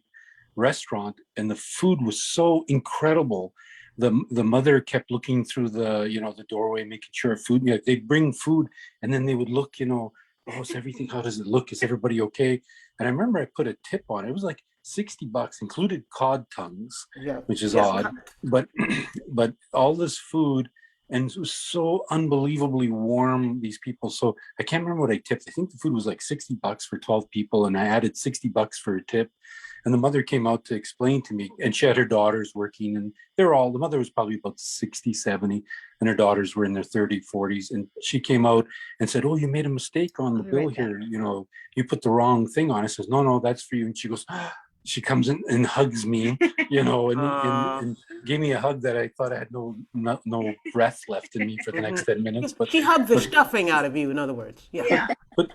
restaurant, and the food was so incredible. The mother kept looking through the doorway, making sure food. Yeah, they'd bring food, and then they would look. Oh, is everything? How does it look? Is everybody okay? And I remember I put a tip on it. It was like $60, included cod tongues, Yeah. which is Yeah. odd. But but all this food, and it was so unbelievably warm, these people. So I can't remember what I tipped. I think the food was like $60 for 12 people, and I added $60 for a tip. And the mother came out to explain to me, and she had her daughters working, and the mother was probably about 60, 70, and her daughters were in their 30s, 40s. And she came out and said, "Oh, you made a mistake on the I'll be bill right back. here. You put the wrong thing on." I says, "No, that's for you." And she goes, she comes in and hugs me, and gave me a hug that I thought I had no breath left in me for the next 10 minutes. But She hugged the but stuffing out of you, in other words. Yeah. Yeah. but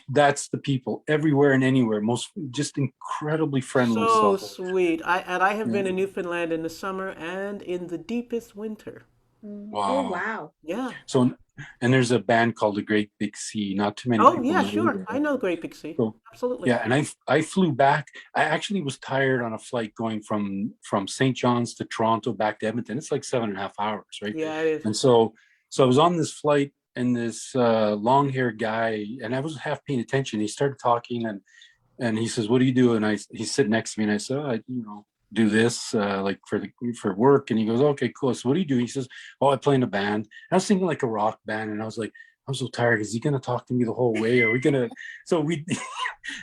that's the people everywhere and anywhere, most just incredibly friendly. So So sweet. I have yeah. been in Newfoundland in the summer and in the deepest winter. Oh, Wow. wow. Yeah. So, and there's a band called the Great Big Sea. Not too many Oh people yeah, know sure. that. I know Great Big Sea. So Absolutely. yeah, and I flew back. I actually was tired on a flight going from St. John's to Toronto back to Edmonton. It's like 7.5 hours, right? Yeah, it is. And so I was on this flight, and this long-haired guy, and I was half paying attention. He started talking, and he says, "What do you do?" And he's sitting next to me, and I said, "Oh, I do this like for work." And he goes, "Okay, cool. So what do you do?" He says, "Oh, I play in a band." I was thinking like a rock band, and I was like, "I'm so tired. Is he going to talk to me the whole way? Are we going to?" So we,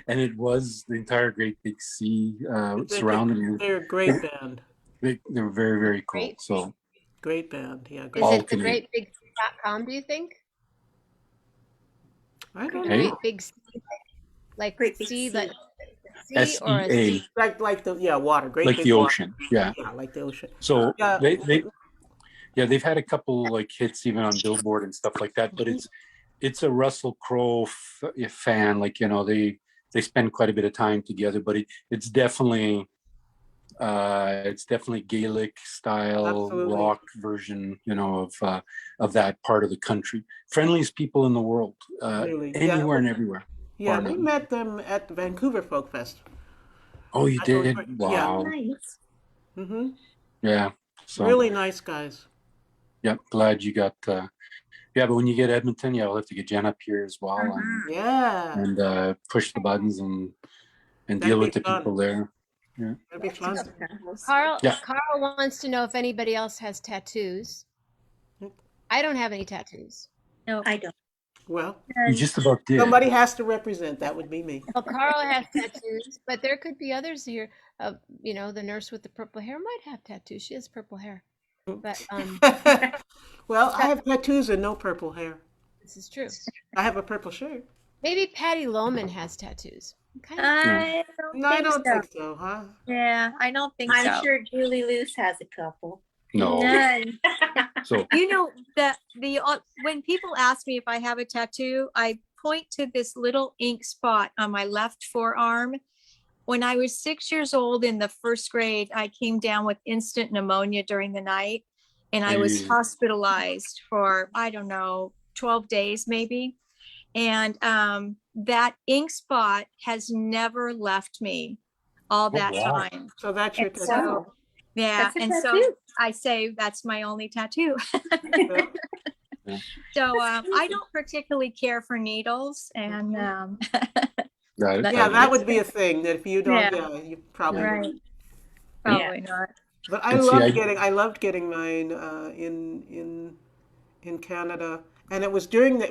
and it was the entire Great Big Sea surrounding me. They're a great band. They were very, very cool. Great. So Great band. Yeah, Is great. all it the Canadian. greatbig.com, do you think? I don't Hey. know. Great big sea, like Great Big sea, Sea. like sea or a SEA, sea? Like the water. Great like big the water. ocean. Yeah. Yeah, like the ocean. So Yeah. they've had a couple like hits even on Billboard and stuff like that. But it's a Russell Crowe fan. Like they spend quite a bit of time together. But it's definitely Gaelic style Absolutely. rock version, of that part of the country. Friendliest people in the world, Really. anywhere and everywhere. Yeah, bar we none. met them at the Vancouver Folk Fest. Oh, you I know, did? yeah. Wow. Nice. Mm-hmm. Yeah. So Really nice guys. yeah, glad you got. Yeah, but when you get Edmonton, yeah, we'll have to get Jen up here as well Mhm. Yeah. and push the buttons and That'd deal be with the fun. people there. Yeah. That'd be fun. Carl Yeah. Carl wants to know if anybody else has tattoos. I don't have any tattoos. No. I don't. Well, You just about did. somebody has to represent. That would be me. Well, Carl has tattoos, but there could be others here. The nurse with the purple hair might have tattoos. She has purple hair. But Well, I have tattoos and no purple hair. this is true. I have a purple shirt. Maybe Patty Loman has tattoos. Kind of. I don't No, I think don't so. think so, huh? Yeah, I don't think I'm so. sure Julie Luce has a couple. No. None. So You know that when people ask me if I have a tattoo, I point to this little ink spot on my left forearm. When I was 6 years old in the first grade, I came down with instant pneumonia during the night, and I was Hey. hospitalized for, I don't know, 12 days maybe. And that ink spot has never left me all that wow. time. So that's your And tattoo. so Yeah, that's a and so tattoo. I say that's my only tattoo. Yeah. So I don't particularly care for needles, and Got it. Yeah, got that it. would be a thing that if you don't, Yeah. yeah, you probably right, wouldn't. probably not. But I And see, loved getting mine in Canada, and it was during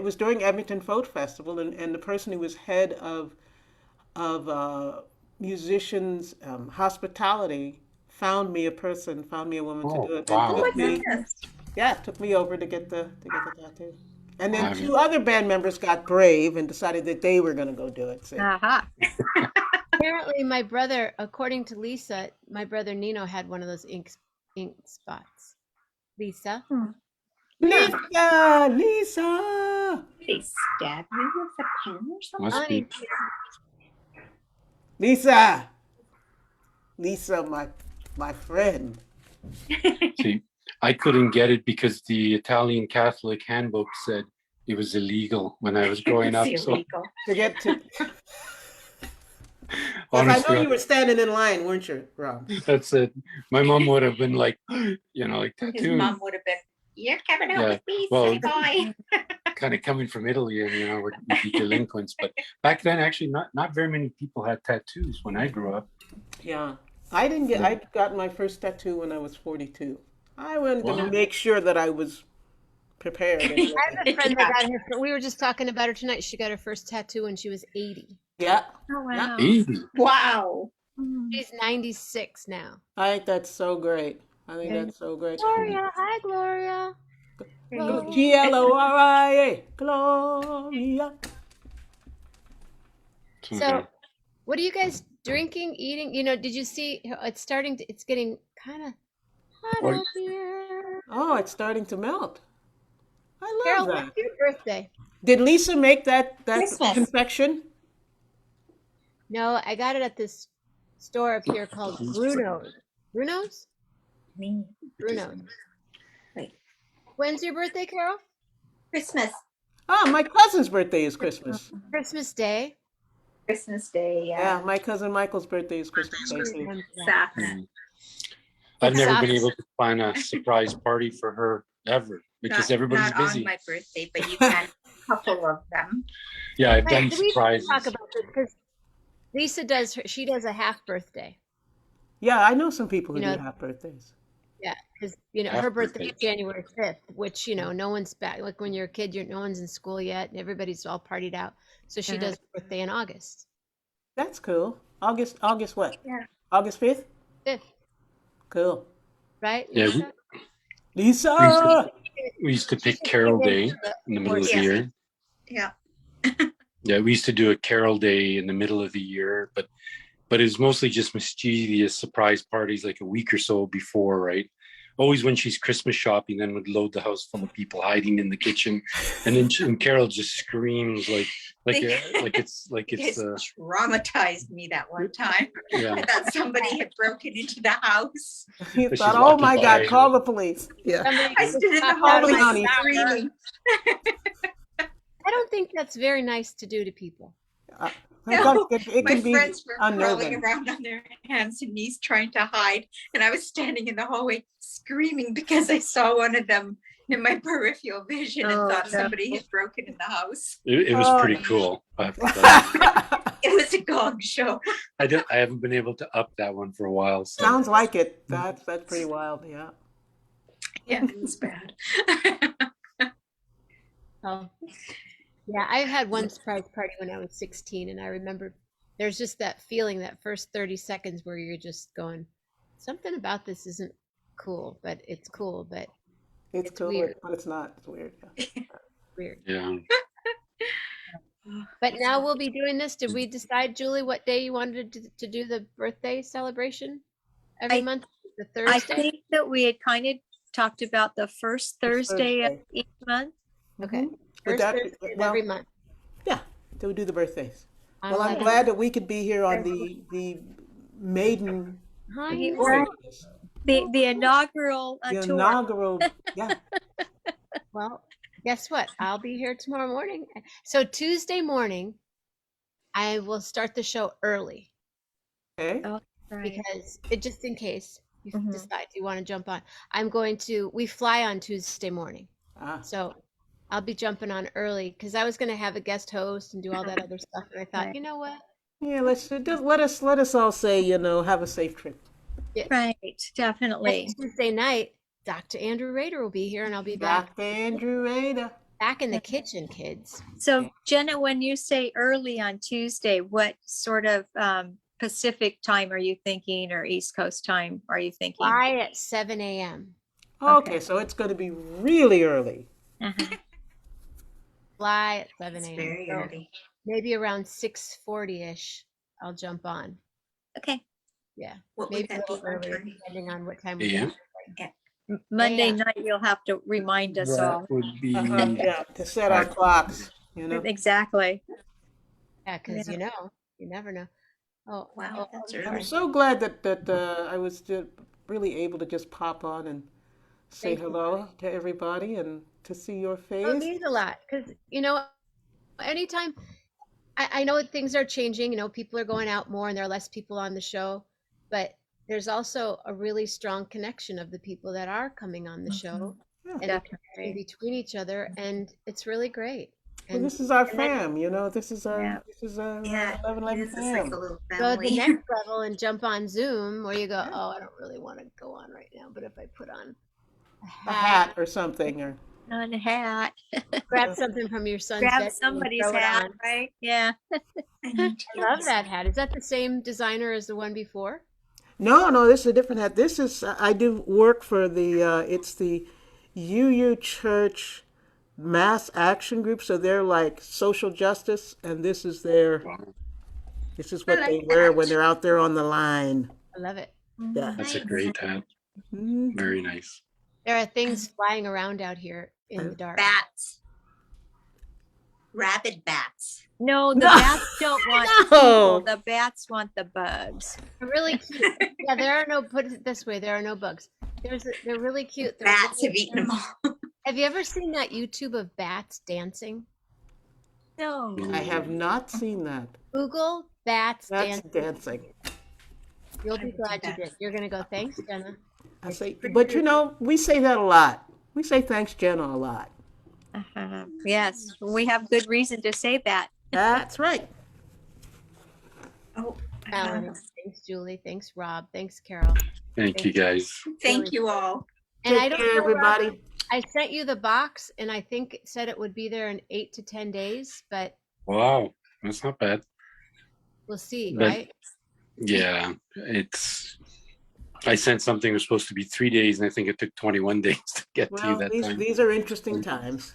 Edmonton Folk Festival, and the person who was head of musicians hospitality found me a woman to do it, and wow. Oh my took me, goodness. yeah, took me over to get the tattoo. And then Wow. 2 other band members got brave and decided that they were going to go do it. So, Aha. Apparently, my brother, according to Lisa, my brother Nino had one of those ink spots. Lisa, Lisa. They stab you with a pen or something? Must be. Lisa. Lisa, my friend. See, I couldn't get it because the Italian Catholic handbook said it was illegal when I was growing up. It's So illegal. To get to. Because I know honestly, you were standing in line, weren't you, Rob? that's it. My mom would have been like, like His tattoo. mom would have been, "You're coming out Yeah, with me, well, silly boy." kind of coming from Italy, and we'd be delinquents. But back then, actually, not very many people had tattoos when I grew up. Yeah. I didn't get. Yeah. I got my first tattoo when I was 42. I wanted to Wow. make sure that I was prepared. And I have ready. a friend that got her. We were just talking about her tonight. She got her first tattoo when she was 80. Yeah. Oh, wow. Easy. Wow. Mm. She's 96 now. I think that's so great. I think that's so great. Gloria, hi Gloria. Gloria. Gloria. Gloria. So, what are you guys drinking, eating? Did you see? It's starting to. It's getting kind of hot Or- out here. Oh, it's starting to melt. I love Carol, that. what's your birthday? Did Lisa make that Christmas. confection? No, I got it at this store up here called Bruno's. Bruno's? Me. Bruno's. Wait. When's your birthday, Carol? Christmas. Oh, my cousin's birthday is Christmas. Christmas Day. Christmas Day. Yeah, my cousin Michael's birthday is Christmas Day too. Exactly. Mm. I've never been Socks. able to find a surprise party for her ever because everybody's not busy. on my birthday, but you can a couple of them. Yeah, I've Right, done we should surprises. talk about this because Lisa does. She does a half birthday. Yeah, I know some people who You know- do have birthdays. Yeah, because Half her birthday is birthday. January 5th, which no one's back. Like when you're a kid, no one's in school yet, and everybody's all partied out. So she does her birthday in August That's cool. August what? Yeah. August 5th? 5th, Cool. right? Yeah, Lisa? Lisa! We used to pick Carol Day in the middle of the Yeah. year. Yeah. Yeah, we used to do a Carol Day in the middle of the year, but it was mostly just mischievous surprise parties like a week or so before, right? Always when she's Christmas shopping, then would load the house full of people hiding in the kitchen, and then and Carol just screams like it's It traumatized me that one time. I yeah. thought somebody had broken into the house. You She's thought, oh walking my by. God, call the police. Yeah. Somebody I just stood in the got home Holy and hallway honey. screaming. I don't think that's very nice to do to people. No, It My can be friends were crawling unnerving. around on their hands and knees trying to hide, and I was standing in the hallway screaming because I saw one of them in my peripheral vision and Oh, thought no. somebody had broken in the house. It was Oh. pretty cool. I have to tell you. It was a gong show. I haven't been able to up that one for a while. So. Sounds like it. That's pretty wild, yeah. Yeah, it was bad. Oh, yeah, I had one surprise party when I was 16, and I remember there's just that feeling, that first 30 seconds where you're just going, something about this isn't cool, but it's cool, but It's It's cool, weird. but it's not. It's weird. Yeah. weird. Yeah. But now we'll be doing this. Did we decide, Julie, what day you wanted to do the birthday celebration every I- month? The I Thursday? think that we had kind of talked about the first Thursday of Thursday. each month. Okay. Mhm. Would First that- Thursday of well, every month. Yeah, to do the birthdays. On Well, I'm 11. glad that we could be here on the maiden Hi. Yeah. voyage. The inaugural The tour. inaugural, yeah. Well, guess what? I'll be here tomorrow morning. So Tuesday morning, I will start the show early Okay. Right. because it just in case you Mhm. decide you want to jump on. We fly on Tuesday morning. Ah, So I'll be jumping on early because I was going to have a guest host and do all that other stuff. And I thought, Right. you know what? yeah. Just let us all say, have a safe trip. Right, definitely. Next Tuesday night, Dr. Andrew Rader will be here and I'll be back Dr. Andrew Rader. in the kitchen, kids. So Jenna, when you say early on Tuesday, what sort of Pacific time are you thinking, or East Coast time are you thinking? Fly at 7 a.m. Okay, Okay. so it's going to be really early. Uh-huh. Fly at 7 It's a.m. very So early. maybe around 6:40-ish, I'll jump on. Okay. Yeah, What maybe would a that be? little One earlier, time? depending on what time we Yeah. get. Monday Yeah. night, you'll have to remind us all. That would be Yeah, to set our clocks, you know. Exactly. Yeah, because Yeah. you never know. Oh, Wow, that's I'm I'm early. sorry. so glad that I was just really able to just pop on and say Thank you. hello to everybody and to see your Well, it face. means a lot because anytime I know things are changing, people are going out more and there are less people on the show, but there's also a really strong connection of the people that are coming on the show Yeah. and the connection Definitely. between each other, and it's really great. Well, And this is our and then fam, you know. This is Yeah. our Yeah, 11 this is like a fam. little go to the family. next level and jump on Zoom where you go, oh, I don't really want to go on right now, but if I put on a A hat, hat or something, or On a hat. grab something from your son's Grab bedroom and somebody's throw it hat, on. right? Yeah. I need to I get love this. that hat. Is that the same designer as the one before? no, this is a different hat. This is I do work for the it's the UU Church Mass Action Group, so they're like social justice, and this is I what they like wear when that. they're out there on the line. I love it. Yeah. that's a Nice. great hat. Mhm. Very nice. There are things flying around out here in the dark. Bats. Rabid bats. No, the No. bats don't want No. people. The bats want the bugs. They're really cute. Yeah, there are no. Put it this way, there are no bugs. They're really cute. They're Bats have really- eaten them all. Have you ever seen that YouTube of bats dancing? No. I have not seen that. Google bats That's dancing. dancing. You'll I be will do glad you that. did. You're gonna go, thanks, Jenna. I It's say, pretty but good. you know, we say that a lot. We say thanks, Jenna, a lot. Yes, we have good reason to say that. That's right. Oh, Melanie, thanks, Julie. Thanks, Rob. Thanks, Carol. Thank you guys. thank you all. And Take I don't care, know, Rob, everybody. I sent you the box, and I think it said it would be there in 8 to 10 days, but Wow, that's not bad. we'll see, But- right? Yeah, I sent something that was supposed to be 3 days, and I think it took 21 days to get to you Well, that time. these are interesting times.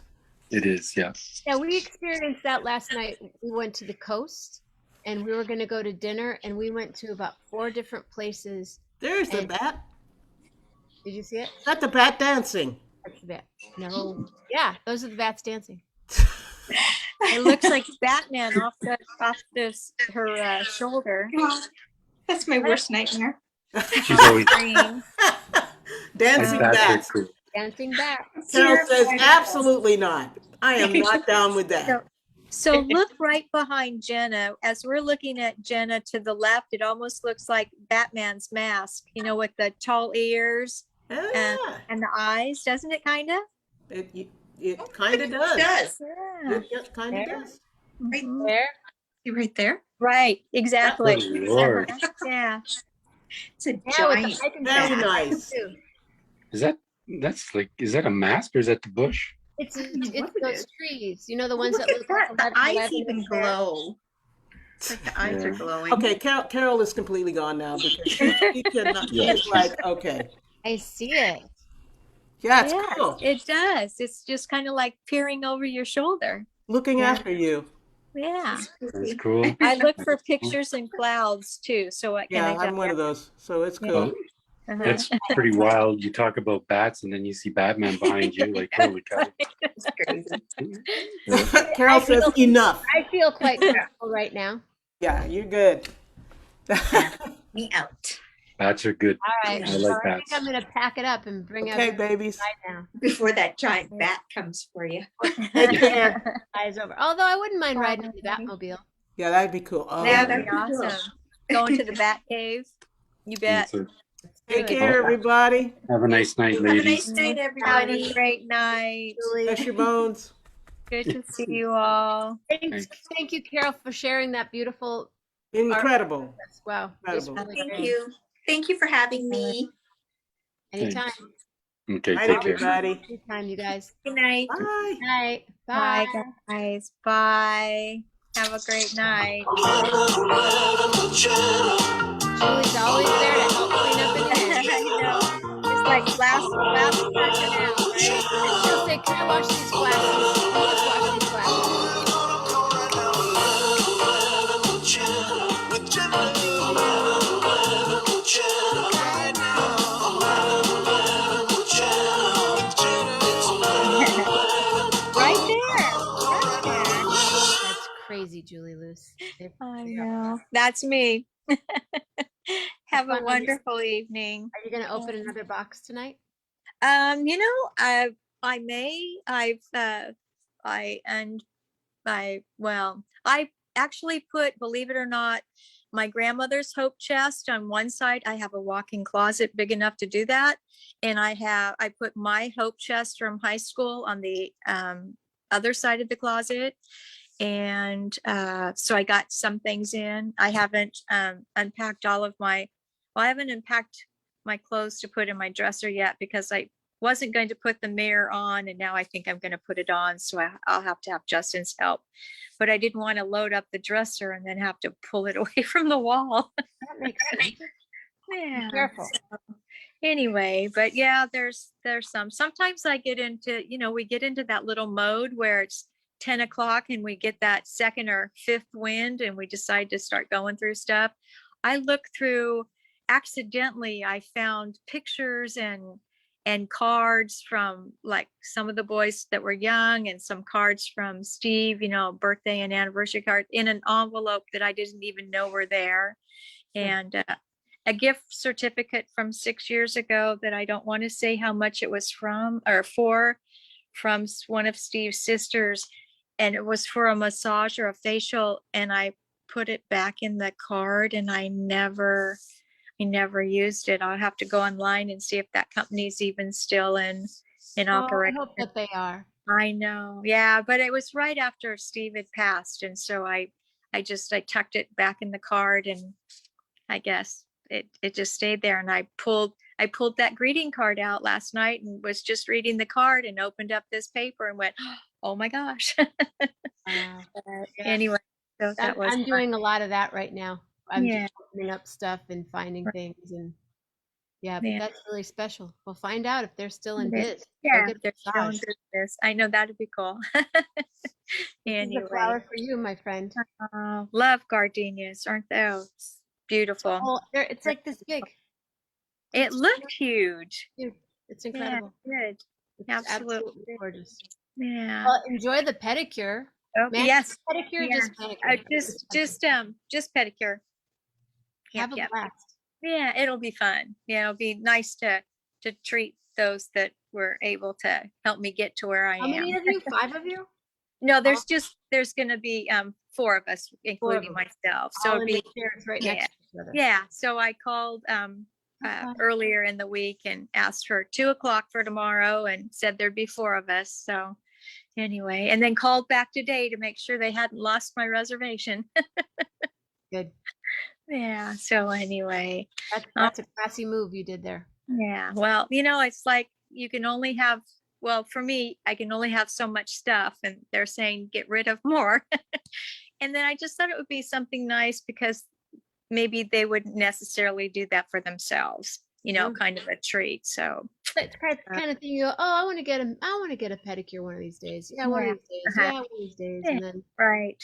It is, yeah. Yeah, we experienced that last night. We went to the coast, and we were going to go to dinner, and we went to about 4 different places. There's the And- bat. Did you see it? Got the bat dancing. That's the bat. No. Yeah, those are the bats dancing. It looks like Batman off her shoulder. God, that's my worst nightmare. She's always Green. Dancing bats are bats. cool. Dancing bats. Carol says Terrifying. absolutely not. I am not down with that. So look right behind Jenna. As we're looking at Jenna to the left, it almost looks like Batman's mask, with the tall ears Yeah, and the eyes, doesn't it kind of? it kind of It does. does. Yeah. It kind of does. Mhm. There. See right there? Right, exactly. Oh, Lord. Yeah. It's a Yeah, with the giant hiking Very bat. nice. Too. Is that a mask or is that the bush? It's know what it those is. trees. The ones Look that at look that. like The 11, eyes 11 even is there. glow. It's like the eyes are Yeah. glowing. Okay, Carol is completely gone now because she cannot. Yeah, She's like, okay, I see it. yeah, it's Yes, cool. it does. It's just kind of like peering over your shoulder. Looking Yeah. after you. Yeah. That's cool. I look for pictures in clouds too, so what can Yeah, I I'm one of those, so it's Yeah. cool. Well, that's pretty wild. You talk about bats and then you see Batman behind you. Like, holy cow. It's crazy. Yeah. Carol says enough. I feel quite comfortable right now. Yeah, you're good. Me out. Bats are good. All right. I so like I think bats. I'm going to pack it up and bring Okay, everybody babies. inside now. Before that giant bat comes for you. Take care. Eyes over. Although I wouldn't mind riding in the Bye. Batmobile. Yeah, that'd be cool. Oh, Yeah, That'd be that'd be cool. awesome. Going to the Bat Cave. You bet. So, take Good. care, everybody. have a nice night, Have a nice ladies. night, Have a everybody. great night. Julie, Bless your bones. Good to see you all. Thank you, Carol, for sharing that beautiful. Incredible. Wow. Just Incredible. really Thank great. you. Thank you for having me. Anytime. Okay, Night, take care. everybody. Anytime, you guys. Good night. Bye. Night. Bye, Bye. guys. Bye. Have a great night. Julie's always there to help clean up in the end. I know. It's like last person out, right? She'll say, can I wash these glasses? Can you just wash these glasses? With Jenna. I Yeah. know. That's me. Have a fun on your- wonderful evening. Are you going to open another box tonight? You know, I may, I actually put, believe it or not, my grandmother's hope chest on one side. I have a walk-in closet big enough to do that. And I put my hope chest from high school on the other side of the closet. And so I got some things in. I haven't unpacked I haven't unpacked my clothes to put in my dresser yet because I wasn't going to put the mirror on, and now I think I'm going to put it on. So I'll have to have Justin's help. But I didn't want to load up the dresser and then have to pull it away from the wall. That makes sense. Yeah. Be careful. Anyway, but yeah, there's sometimes I get into, we get into that little mode where it's 10 o'clock and we get that second or fifth wind and we decide to start going through stuff. I look through, accidentally, I found pictures and cards from like some of the boys that were young and some cards from Steve, birthday and anniversary card in an envelope that I didn't even know were there. And a gift certificate from 6 years ago that I don't want to say how much it was from one of Steve's sisters. And it was for a massage or a facial. And I put it back in the card and I never used it. I'll have to go online and see if that company's even still in I operation. hope that they are. I know. Yeah, but it was right after Steve had passed. And so I tucked it back in the card, and I guess it just stayed there. And I pulled that greeting card out last night and was just reading the card and opened up this paper and went, oh my gosh. Yeah. Anyway, so that was I'm doing a lot of that right now. I'm Yeah. just opening up stuff and finding things, and yeah, but Yeah. that's really special. We'll find out if they're still in biz. Go Yeah, get a they're showing massage. this. I know that'd be cool. This is a flower for you, my friend. Love gardenias, aren't those beautiful? Oh, it's like this big. It looked huge. Dude, it's incredible. Yeah, good. It's Absolutely gorgeous. Yeah. Well, enjoy the pedicure. Okay. Yes. Pedicure, Yeah. just pedicure. Just pedicure. Have a blast. Yeah, it'll be fun. Yeah, it'll be nice to treat those that were able to help me get to where I How am. many of you? 5 of you? No, there's going to be 4 of us, including myself. So All it'd in the be chairs right next to each other. yeah. So I called earlier in the week and asked for 2:00 for tomorrow and said there'd be 4 of us. So anyway, and then called back today to make sure they hadn't lost my reservation. Good. Yeah. So anyway, That's a classy move you did there. yeah. Well, it's like you can only have, well, for me, I can only have so much stuff, and they're saying get rid of more. And then I just thought it would be something nice because maybe they wouldn't necessarily do that for themselves, kind of a treat. So It's kind of thing you go, oh, I want to get a pedicure one of these days. Yeah, one of these days. Yeah, one of these days. Yeah. And then Right.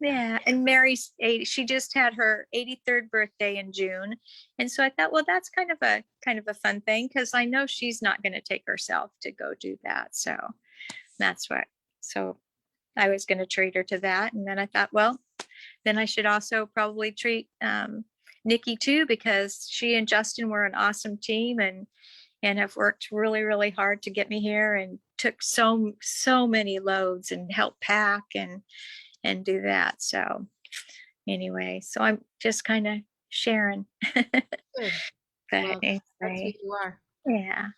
Yeah. And Mary's she just had her 83rd birthday in June. And so I thought, well, that's kind of a fun thing because I know she's not going to take herself to go do that. So so I was going to treat her to that. And then I thought, well, then I should also probably treat Nikki too, because she and Justin were an awesome team and have worked really, really hard to get me here and took so many loads and helped pack and do that. So anyway, so I'm just kind of sharing. good. But Well, that's who anyway, you are. yeah.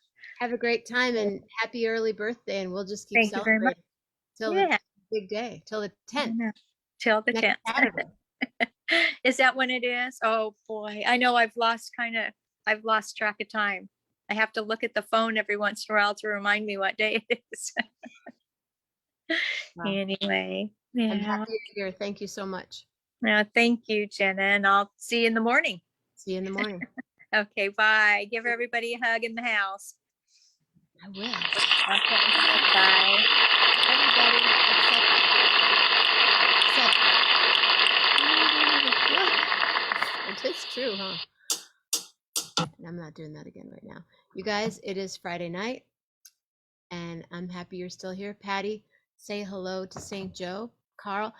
Have a great time and happy early birthday, and we'll just keep Thank you very much. celebrating till Yeah. the big day, till the 10th. Till the Next 10th. Saturday. Is that when it is? Oh boy. I know I've lost track of time. I have to look at the phone every once in a while to remind me what day it is. Wow. Anyway, I'm yeah. happy you're here. Thank you so much. Thank you, Jenna, and I'll see you in the morning. See you in the morning. Okay, bye. Give everybody a hug in the house. I will. Okay, bye. Everybody except it is true, huh? And I'm not doing that again right now. You guys, it is Friday night, and I'm happy you're still here. Patty, say hello to St. Joe. Carl,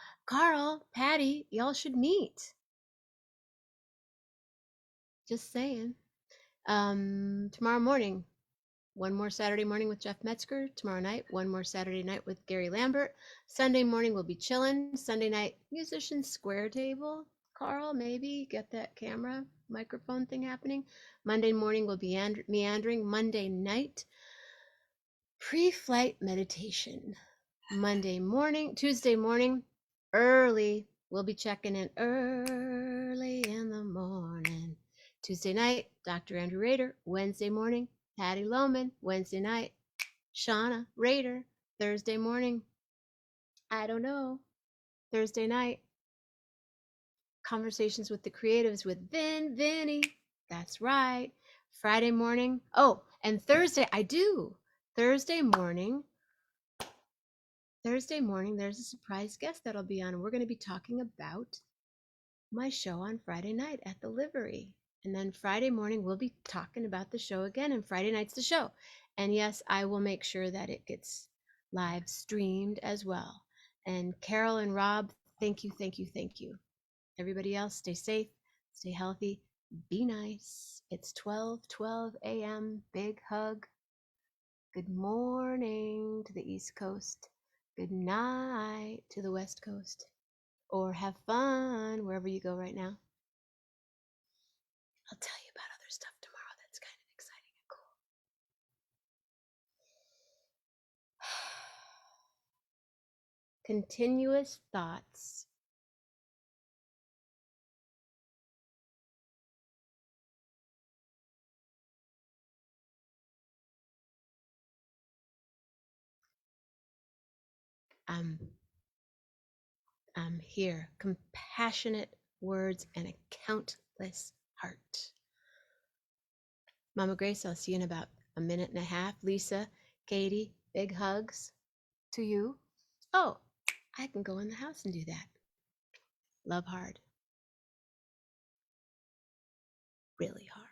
Patty, y'all should meet. Just saying. Tomorrow morning, one more Saturday morning with Jeff Metzger. Tomorrow night, one more Saturday night with Gary Lambert. Sunday morning, we'll be chilling. Sunday night, musician square table. Carl, maybe get that camera microphone thing happening. Monday morning, we'll be meandering. Monday night, pre-flight meditation. Tuesday morning, early. We'll be checking in early in the morning. Tuesday night, Dr. Andrew Rader. Wednesday morning, Patty Loman. Wednesday night, Shauna Rader. Thursday morning, I don't know. Thursday night, conversations with the creatives with Vinny. That's right. Friday morning. Oh, and Thursday, I do. Thursday morning, there's a surprise guest that'll be on, and we're going to be talking about my show on Friday night at the Livery. And then Friday morning, we'll be talking about the show again, and Friday night's the show. And yes, I will make sure that it gets live streamed as well. And Carol and Rob, thank you, thank you, thank you. Everybody else, stay safe, stay healthy, be nice. It's 12:12 a.m. Big hug. Good morning to the East Coast. Good night to the West Coast. Or have fun wherever you go right now. I'll tell you about other stuff tomorrow that's kind of exciting and cool. Continuous thoughts. I'm here. Compassionate words and a countless heart. Mama Grace, I'll see you in about a minute and a half. Lisa, Katie, big hugs to you. Oh, I can go in the house and do that. Love hard. Really hard.